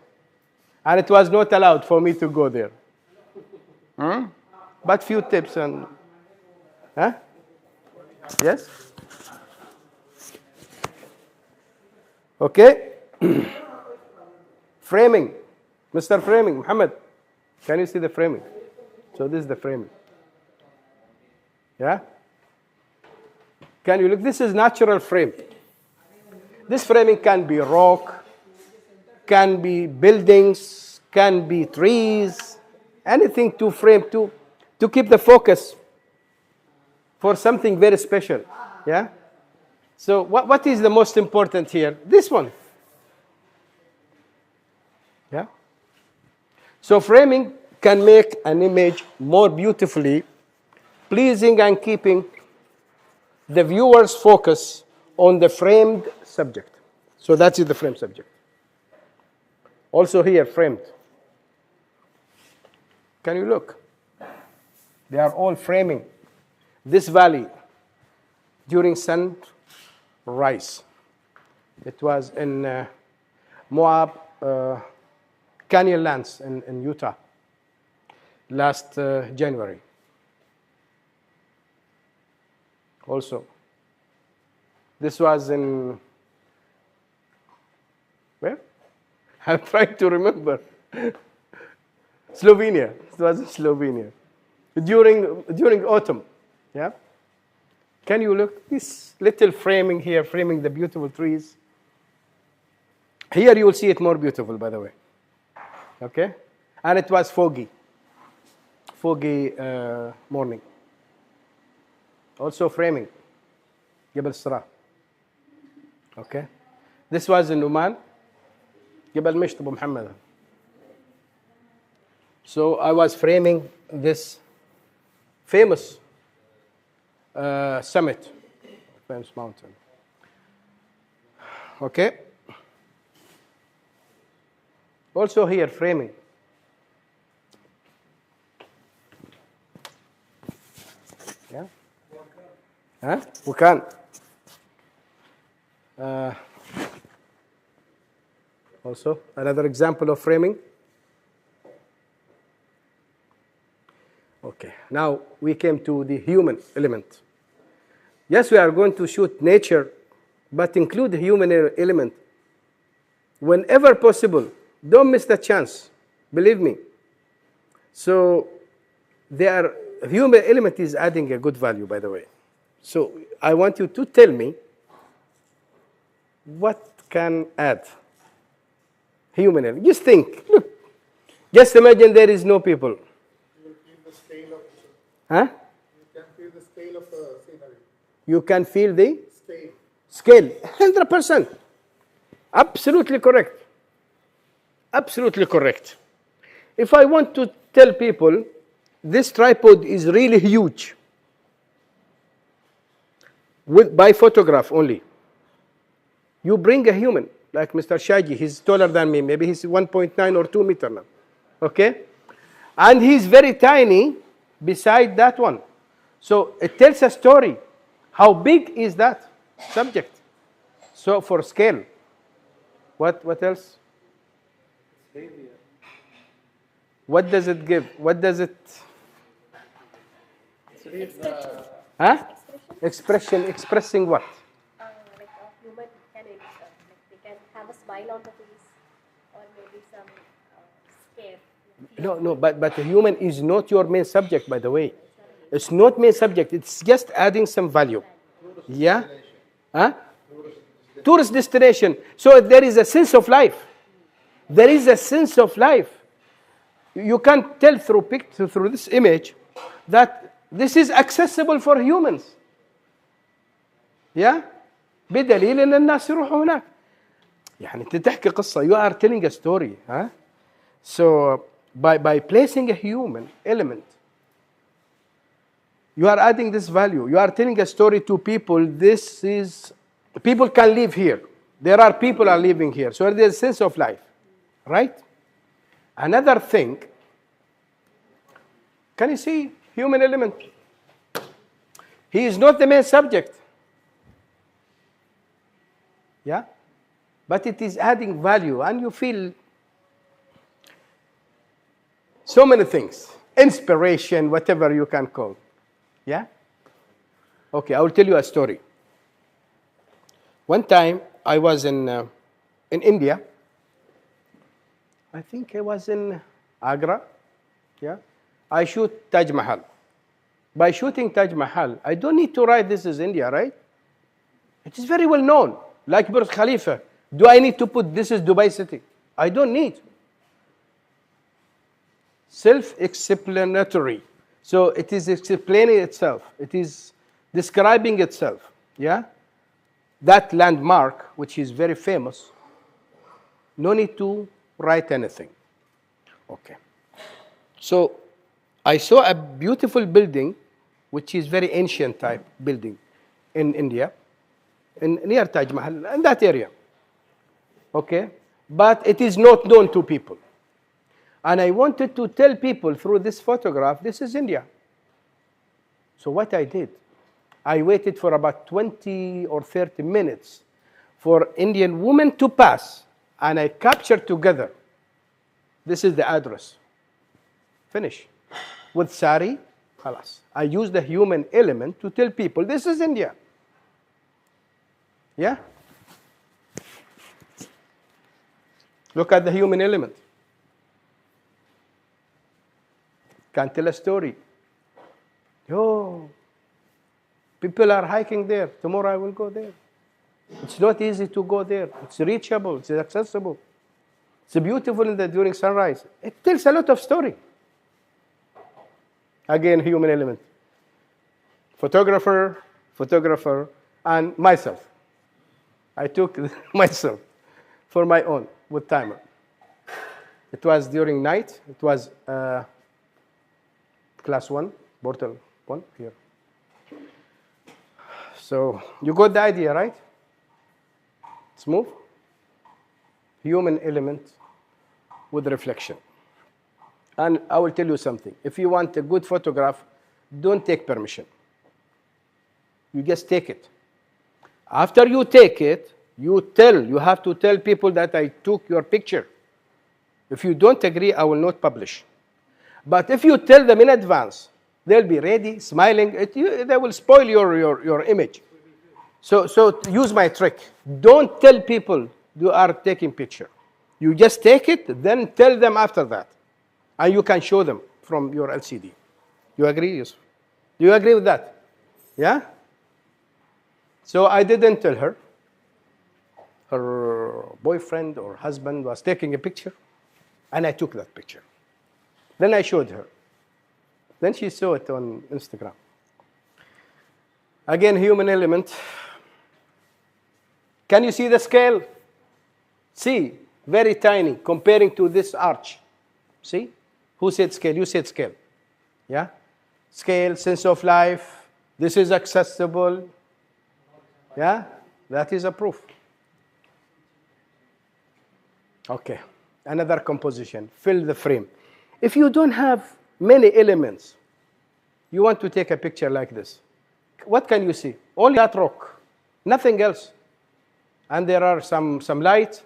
And it was not allowed for me to go there. But few tips and... Huh? Yes? Okay. Framing. Mr. Framing, Muhammad, can you see the framing? So this is the framing. Yeah? Can you look? This is natural frame. This framing can be rock, can be buildings, can be trees, anything to frame, to keep the focus for something very special. Yeah? So what is the most important here? This one. Yeah? So framing can make an image more beautifully pleasing and keeping the viewer's focus on the framed subject. So that is the framed subject. Also here, framed. Can you look? They are all framing this valley during sunrise. It was in Moab, Canyonlands in Utah last January. Also, this was in where? I'm trying to remember. Slovenia. It was in Slovenia during autumn. Yeah. Can you look? This little framing here, framing the beautiful trees. Here you will see it more beautiful, by the way. Okay? And it was foggy morning. Also framing, Jabal Sara. Okay? This was in Oman, Jabal Misht Abu Muhammad. So I was framing this famous summit, famous mountain. Okay? Also here, framing. Yeah? Huh? We can. Also, another example of framing. Okay, now we came to the human element. Yes, we are going to shoot nature, but include the human element. Whenever possible, don't miss the chance. Believe me. So, human element is adding a good value, by the way. So, I want you to tell me what can add human element. Just think. Look. Just imagine there is no people. You will feel the scale of Huh? You can feel the scale of the scenery. You can feel the Scale. scale. 100%. Absolutely correct. Absolutely correct. If I want to tell people this tripod is really huge, by photograph only, you bring a human, like Mr. Shaji, he's taller than me, maybe he's 1.9 or 2 meter now, okay? And he's very tiny beside that one. So it tells a story. How big is that subject? So for scale, what else? What does it give? What does it? Huh? Expressing what? Like a human can like they can have a smile on the face or maybe some scare. No, but the human is not your main subject, by the way. It's not main subject. It's just adding some value. Yeah? Huh? Tourist destination. So there is a sense of life. There is a sense of life. You can tell through this image that this is accessible for humans. Yeah? بدليل ان الناس يروحوا هناك. يعني انت تحكي قصة. You are telling a story. Huh? So by placing a human element, you are adding this value. You are telling a story to people. People can live here. There are people are living here. So there is a sense of life. Right? Another thing, can you see human element? He is not the main subject. Yeah? But it is adding value, and you feel so many things. Inspiration, whatever you can call. Yeah? Okay, I will tell you a story. One time, I was in India. I think I was in Agra. Yeah? I shoot Taj Mahal. By shooting Taj Mahal, I don't need to write this is India, right? It is very well known. Like Burj Khalifa. Do I need to put this is Dubai city? I don't need. Self-explanatory. So it is explaining itself. It is describing itself. Yeah? That landmark, which is very famous, no need to write anything. Okay. So I saw a beautiful building, which is very ancient type building in India, near Taj Mahal, in that area. Okay? But it is not known to people. And I wanted to tell people through this photograph, this is India. So what I did, I waited for about 20 or 30 minutes for Indian women to pass, and I captured together. This is the address. Finish. With sari, khalas. I use the human element to tell people this is India. Yeah? Look at the human element. Can tell a story. Yo, people are hiking there. Tomorrow I will go there. It's not easy to go there. It's reachable. It's accessible. It's beautiful during sunrise. It tells a lot of story. Again, human element. Photographer, and myself. I took myself for my own with timer. It was during night. It was class 1, portal 1 here. So you got the idea, right? Let's move. Human element with reflection. And I will tell you something. If you want a good photograph, don't take permission. You just take it. After you take it, you have to tell people that I took your picture. If you don't agree, I will not publish. But if you tell them in advance, they'll be ready, smiling. They will spoil your image. So use my trick. Don't tell people you are taking picture. You just take it, then tell them after that. And you can show them from your LCD. You agree, Yusuf? Do you agree with that? Yeah? So I didn't tell her. Her boyfriend or husband was taking a picture, and I took that picture. Then I showed her. Then she saw it on Instagram. Again, human element. Can you see the scale? See, very tiny comparing to this arch. See? Who said scale? You said scale. Yeah? Scale, sense of life. This is accessible. Yeah? That is a proof. Okay. Another composition. Fill the frame. If you don't have many elements, you want to take a picture like this. What can you see? Only that rock. Nothing else. And there are some light.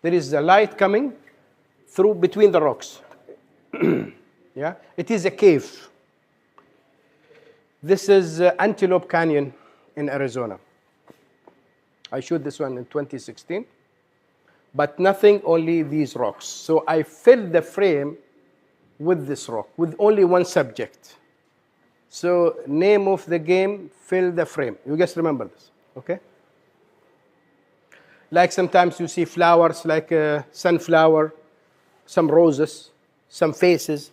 There is the light coming through between the rocks. Yeah? It is a cave. This is Antelope Canyon in Arizona. I shot this one in 2016. But nothing, only these rocks. So I filled the frame with this rock, with only one subject. So name of the game, fill the frame. You guys remember this, okay? Like sometimes you see flowers like a sunflower, some roses, some faces.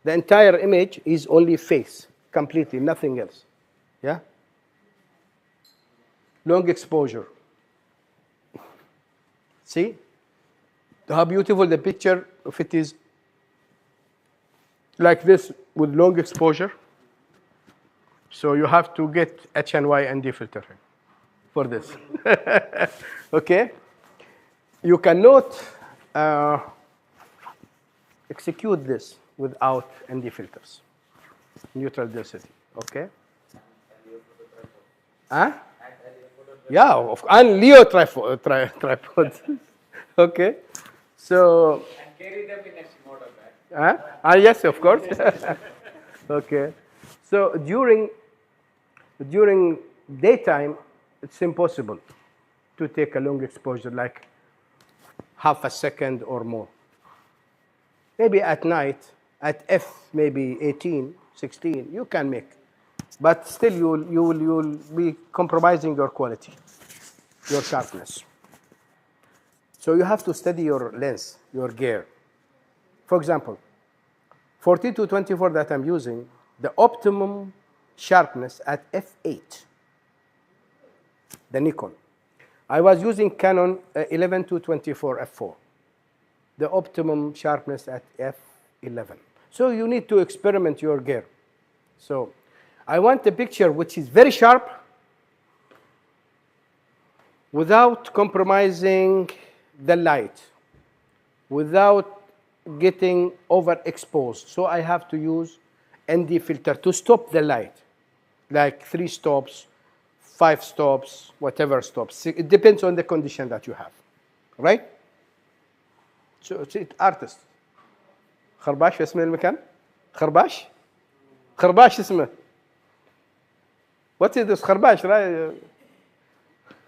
The entire image is only face, completely, nothing else. Yeah? Long exposure. See how beautiful the picture if it is like this with long exposure. So you have to get HNY ND filter for this. Okay? You cannot execute this without ND filters. Neutral density. Okay? Huh? Yeah, and Leo tripod. Okay? So. And carry them in a motor bag. Yes, of course. Okay. So during daytime, it's impossible to take a long exposure, like half a second or more. Maybe at night, at f maybe 18, 16, you can make. But still, you will be compromising your quality, your sharpness. So you have to study your lens, your gear. For example, 42-24 that I'm using, the optimum sharpness at f8, the Nikon. I was using Canon 11-24 f4, the optimum sharpness at f11. So you need to experiment your gear. So I want a picture which is very sharp without compromising the light, without getting overexposed. So I have to use ND filter to stop the light, like 3 stops, 5 stops, whatever stops. It depends on the condition that you have, right? So it's artist. خرباش اسم المكان؟ خرباش؟ خرباش اسمه. What is this خرباش؟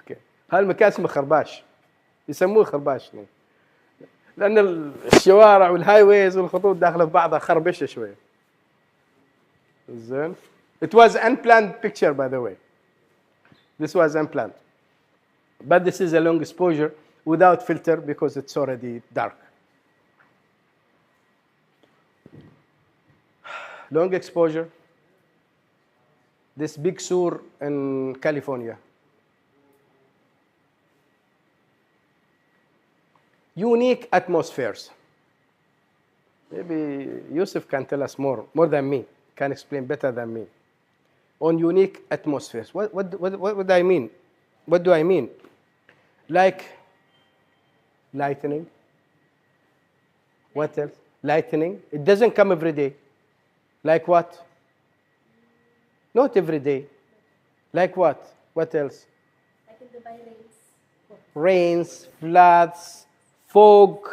Okay. هالمكان اسمه خرباش. يسموه خرباش. لأن الشوارع والهاي ويز والخطوط داخلة في بعضها خربشة شوية. زين. It was unplanned picture, by the way. This was unplanned. But this is a long exposure without filter because it's already dark. Long exposure. This Big Sur in California. Unique atmospheres. Maybe Yusuf can tell us more than me, can explain better than me. On unique atmospheres. What do I mean? What do I mean? Like lightning. What else? Lightning. It doesn't come every day. Like what? Not every day. Like what? What else? Like in Dubai rains. Rains, floods, fog,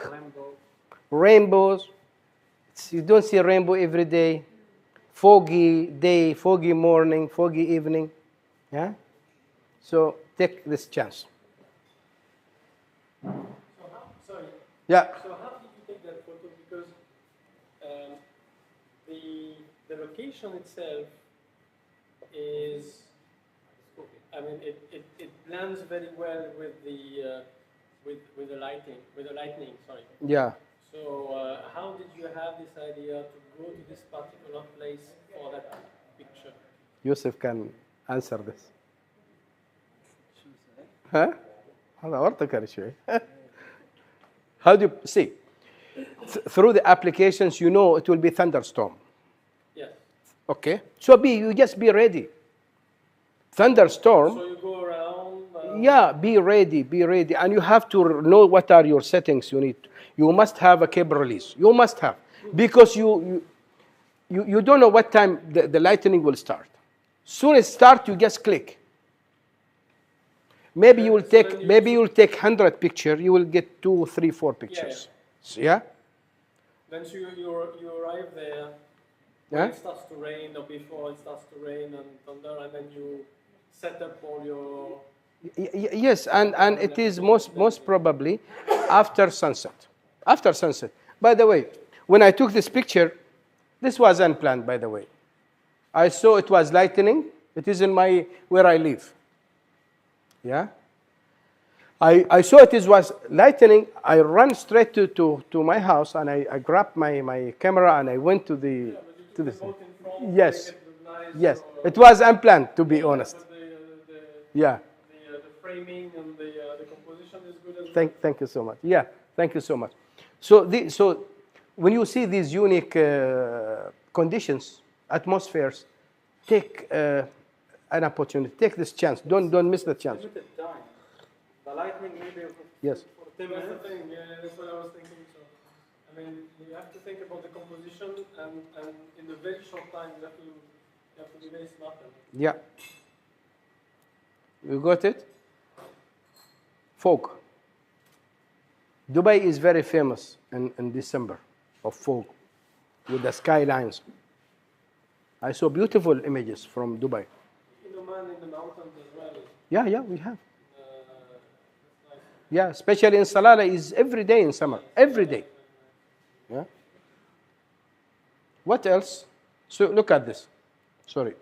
rainbows. You don't see a rainbow every day. Foggy day, foggy morning, foggy evening. Yeah? So take this chance. Sorry. Yeah. So how did you take that photo? Because the location itself is, I mean, it blends very well with the lightning. Sorry. Yeah. So how did you have this idea to go to this particular place for that picture? Yusuf can answer this. ها؟ هذا ورطك شوي. How do you see? through the applications, you know it will be thunderstorm. Yes. Okay? So you just be ready. Thunderstorm. So you go around. Yeah, be ready, and you have to know what are your settings you need. You must have a cable release. You must have, because you don't know what time the lightning will start. Soon it start, you just click. Maybe you will take 100 pictures. You will get 2, 3, 4 pictures. Yeah. Then you arrive there. Yeah. When it starts to rain, or before it starts to rain and thunder, and then you set up all your. Yes, and it is most probably after sunset. After sunset. By the way, when I took this picture, this was unplanned, by the way. I saw it was lightning. It is in where I live. Yeah. I saw it was lightning. I ran straight to my house, and I grabbed my camera and I went to the Yes. Yes. It was unplanned, to be honest. Yeah. The framing and the composition is good as well. Thank you so much. Yeah, thank you so much. So when you see these unique conditions, atmospheres, take an opportunity. Take this chance. Don't miss the chance. Limited time. The lightning maybe Yes. for 10 That's the minutes. thing, that's what I was thinking. So, I mean, you have to think about the composition, and in a very short time, you have to be very smart. Yeah. You got it? Fog. Dubai is very famous in December of fog with the skylines. I saw beautiful images from Dubai. In Oman, in the mountains as well. Yeah, we have. That's nice. Yeah, especially in Salalah is every day in summer. Every day. Yeah. What else? So look at this. Sorry.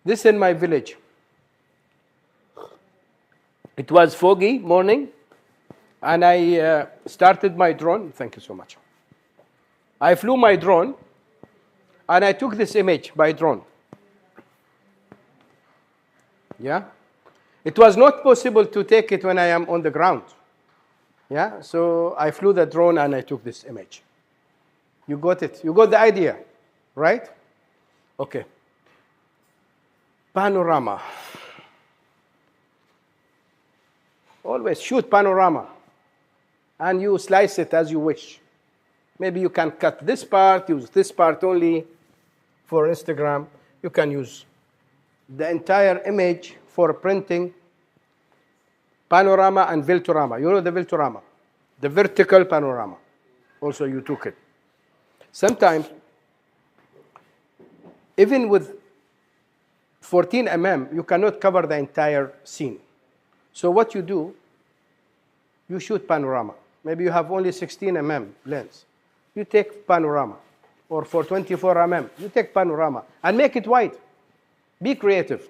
This in my village. It was foggy morning, and I started my drone. Thank you so much. I flew my drone, and I took this image by drone. Yeah? It was not possible to take it when I am on the ground. Yeah? So I flew the drone, and I took this image. You got it. You got the idea, right? Okay. Panorama. Always shoot panorama, and you slice it as you wish. Maybe you can cut this part, use this part only for Instagram. You can use the entire image for printing. Panorama and Viltorama. You know the Viltorama, the vertical panorama. Also, you took it. Sometimes, even with 14 mm, you cannot cover the entire scene. So what you do, you shoot panorama. Maybe you have only 16 mm lens. You take panorama. Or for 24 mm, you take panorama and make it wide. Be creative.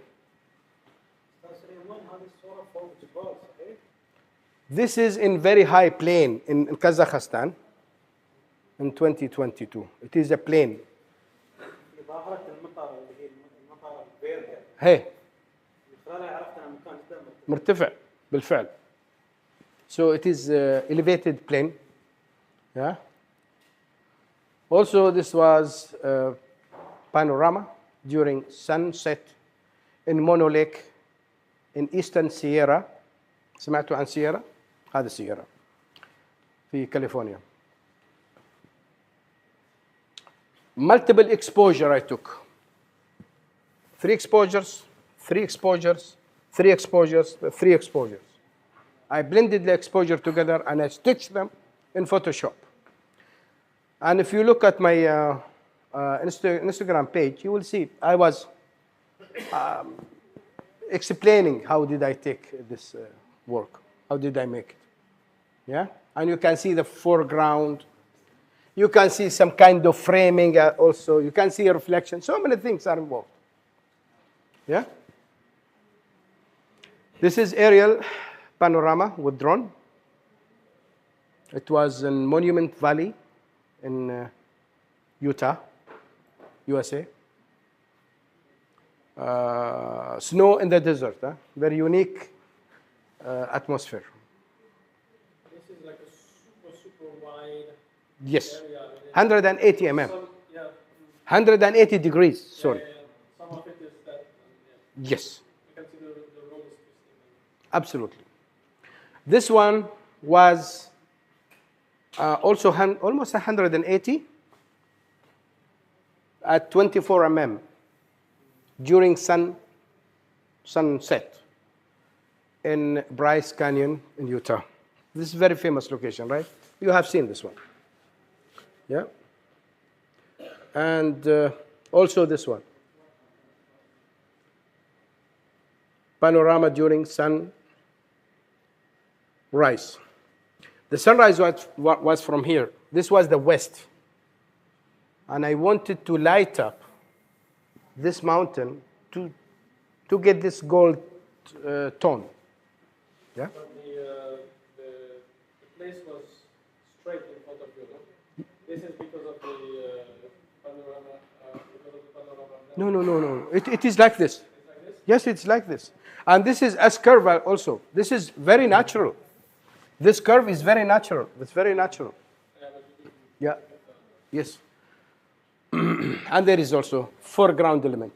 This is in very high plane in Kazakhstan in 2022. It is a plane. Hey. مرتفع بالفعل. So it is elevated plane. Yeah. Also, this was panorama during sunset in Mono Lake in Eastern Sierra. سمعتوا عن سيارة؟ هذا سيارة في كاليفورنيا. Multiple exposure I took. 3 exposures, 3 exposures, 3 exposures, 3 exposures. I blended the exposure together and I stitched them in Photoshop. And if you look at my Instagram page, you will see I was explaining how did I take this work. How did I make it? Yeah? And you can see the foreground. You can see some kind of framing also. You can see a reflection. So many things are involved. Yeah? This is aerial panorama with drone. It was in Monument Valley in Utah, USA. Snow in the desert. Very unique atmosphere. This wide Yes. area. 180 mm. Some, yeah, 180 degrees, sorry. some of it is that. Yes, You can see the road is twisting. absolutely. This one was also almost 180 at 24 mm during sunset in Bryce Canyon in Utah. This is a very famous location, right? You have seen this one. Yeah. And also this one. Panorama during sunrise. The sunrise was from here. This was the west. And I wanted to light up this mountain to get this gold tone. Yeah? But the place was straight in front of you, no? This is because of the panorama. No. It is like this. Yes, it's like this. And this is S-curve also. This is very natural. This curve is very natural. It's very natural. Yeah. Yes. And there is also foreground element.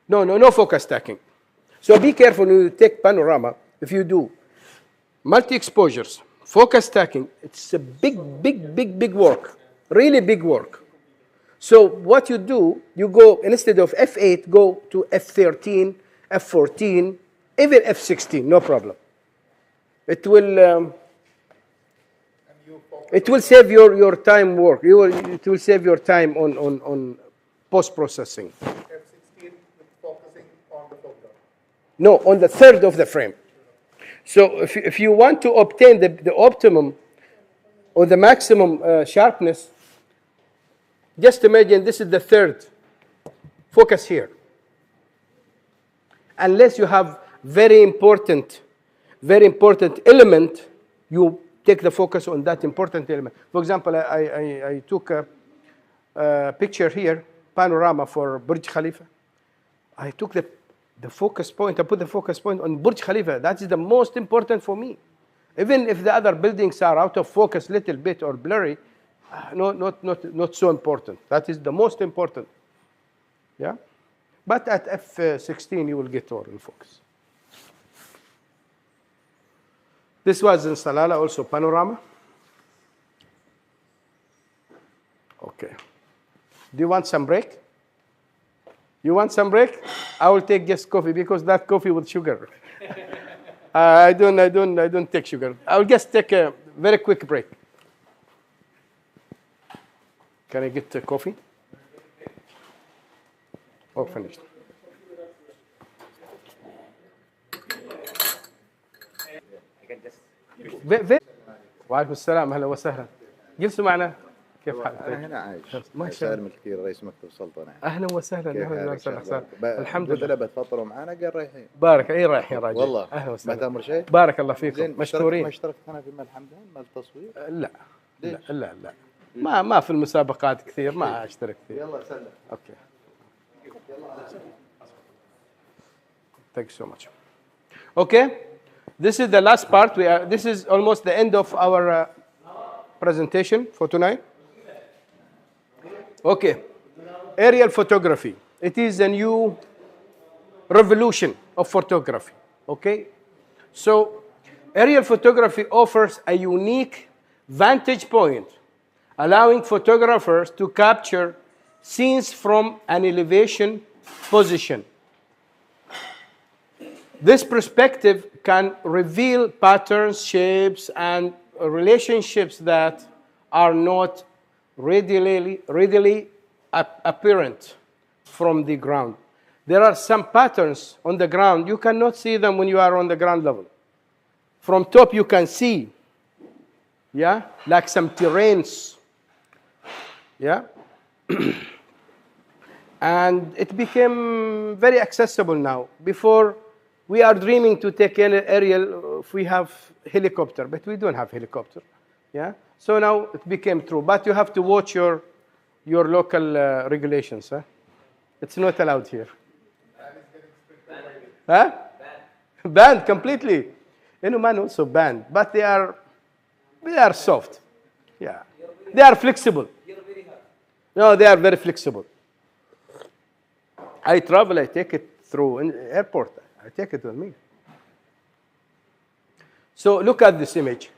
No focus stacking. So be careful when you take panorama. If you do multi-exposures, focus stacking, it's a big work. Really big work. So what you do, you go, instead of F8, go to F13, F14, even F16, no problem. It will save your time work. It will save your time on post-processing. F16 focusing on the foreground. No, on the third of the frame. So if you want to obtain the optimum or the maximum sharpness, just imagine this is the third. Focus here. Unless you have very important element, you take the focus on that important element. For example, I took a picture here, panorama for Burj Khalifa. I took the focus point, I put the focus point on Burj Khalifa. That is the most important for me. Even if the other buildings are out of focus a little bit or blurry, not so important. That is the most important. Yeah? But at F16, you will get all in focus. This was in Salalah, also panorama. Okay. Do you want some break? You want some break? I will take just coffee because that coffee with sugar. I don't take sugar. I will just take a very quick break. Can I get coffee? Oh, finished. وعليكم السلام اهلا وسهلا جلسوا معنا كيف حالك؟ انا هنا عايش ما شاء سالم الكثير رئيس مكتب السلطنه اهلا وسهلا اهلا وسهلا الحمد لله لله بتفطروا معنا قال رايحين بارك اي رايح يا راجل والله اهلا ما وسهلا تامر شيء بارك الله فيكم زين ما مشكورين اشتركت انا في مال حمدان مال التصوير لا ليش؟ لا ما في المسابقات كثير ما اشترك فيه يلا سلم اوكي thank you so much okay this is the last part this is almost the end of our presentation for tonight okay aerial photography it is a new revolution of photography okay so aerial photography offers a unique vantage point allowing photographers to capture scenes from an elevation position. This perspective can reveal patterns, shapes, and relationships that are not readily apparent from the ground. There are some patterns on the ground. You cannot see them when you are on the ground level. From top you can see, yeah, like some terrains. Yeah, and it became very accessible now. Before, we are dreaming to take an aerial if we have helicopter, but we don't have helicopter. Yeah, so now it became true. But you have to watch your local regulations. Huh? It's not allowed here. Huh? Banned completely. Man also banned, but they are They are soft. Yeah. They are flexible. No, they are very flexible. I travel, I take it through an airport. I take it with me. So look at this image.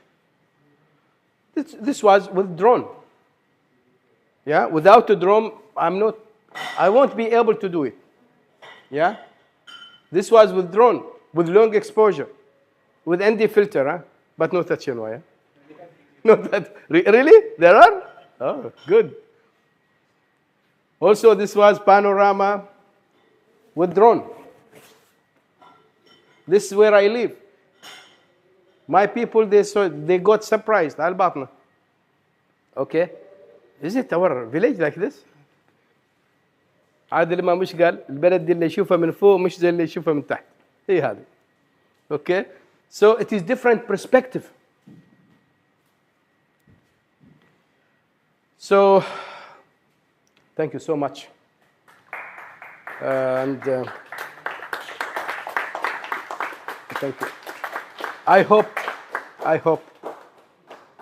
This was with drone. Yeah, without a drone, I won't be able to do it. Yeah, this was with drone, with long exposure, with ND filter, huh? But no touch and wire. Not that really? There are? Oh, good. Also, this was panorama with drone. This is where I live. My people, they got surprised. Al-Batna. Okay. Is it our village like this? عادل ما مش قال البلد دي اللي يشوفها من فوق مش زي اللي يشوفها من تحت. هي هذه. Okay. So it is different perspective. So thank you so much. And thank you. I hope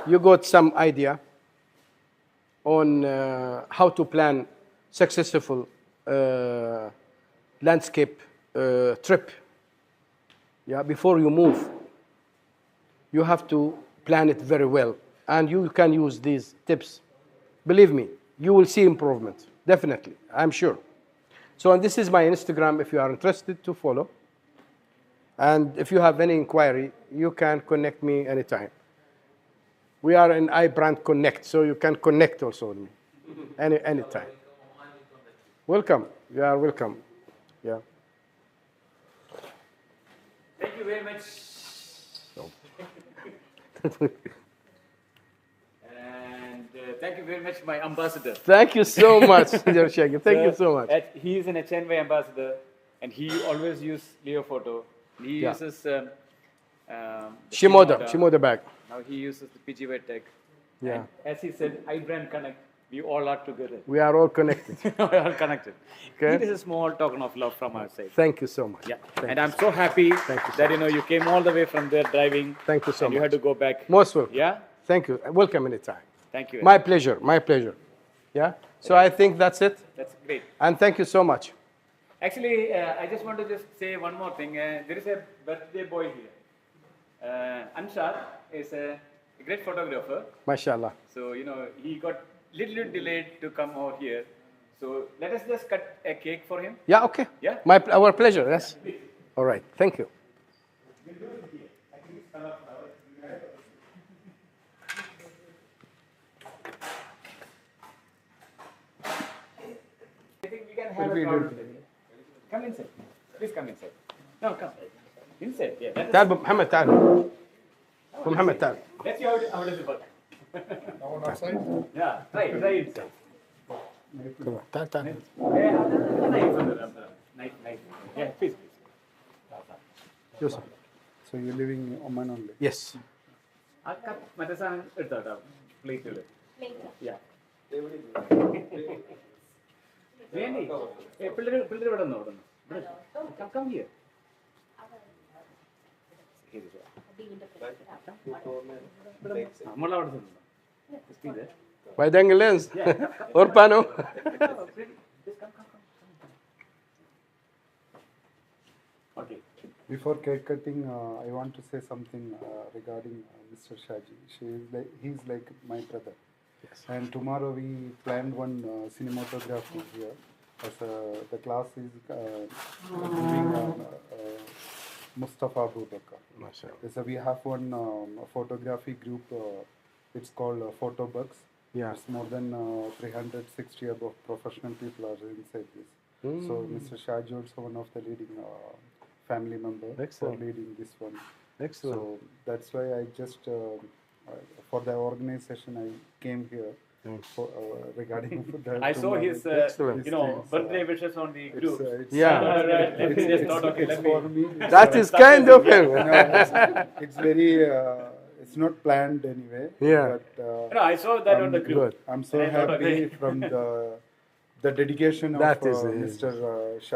you got some idea on how to plan successful landscape trip. Yeah, before you move, you have to plan it very well, and you can use these tips. Believe me, you will see improvement, definitely, I'm sure. So, and this is my Instagram if you are interested to follow. And if you have any inquiry, you can connect me anytime. We are in iBrandconnect, so you can connect also with me anytime. Welcome. You are welcome. Yeah. Thank you very much. And thank you very much, my ambassador. Thank you so much, Mr. Shaggy. Thank you so much. He is an HNY ambassador, and he always uses Leo Photo. He uses Shimoda bag. Now he uses the PGY Tech. Yeah. And as he said, iBrandconnect. We all are together. We are all connected. We are all connected. Okay. It is a small token of love from our side. Thank you so much. Yeah. Thank And you. I'm so happy Thank you so that you came all the way from there driving. Thank you so and much. you had to go back. Most welcome. Yeah. Thank you. Welcome anytime. Thank you. My pleasure. My pleasure. Yeah. So I think that's it. That's great. And thank you so much. Actually, I just want to just say one more thing. There is a birthday boy here. Anshar is a great photographer. MashaAllah. So, he got little delayed to come over here. So, let us just cut a cake for him. Yeah, okay. Yeah? Our pleasure, yes. All right. Thank you. I think we can have a crowd. Come inside. Please come inside. No, come. Inside, yeah. تعال أبو محمد تعال. أبو محمد تعال. Let's see how does it work. Now outside? Yeah, try it. Come on. تعال تعال. Nice. Yeah, please. Yusuf. So you're living in Oman only? Yes. Plate. Later. Yeah. Really? Hey, come here. Wide angle lens. Or pano. Okay. Before cake cutting, I want to say something regarding Mr. Shaji. He's like my brother. Yes. And tomorrow we planned one cinematography here. As the class is doing Mustafa Abubakar. MashaAllah. So we have one photography group. It's called Photo Bugs. Yeah. It's more than 360 above professional people are inside this. So Mr. Shaji also one of the leading family members for Excellent. leading this one. Excellent. So that's why I just for the organization I came here for, regarding the I saw his, Excellent. birthday wishes on the group. Yeah. Let me just thought, okay, it's let for me. me. That is kind of him. It's very. It's not planned anyway. Yeah. But No, I saw that on the group. Good. I'm so And I thought, happy okay. from the dedication That of is Mr.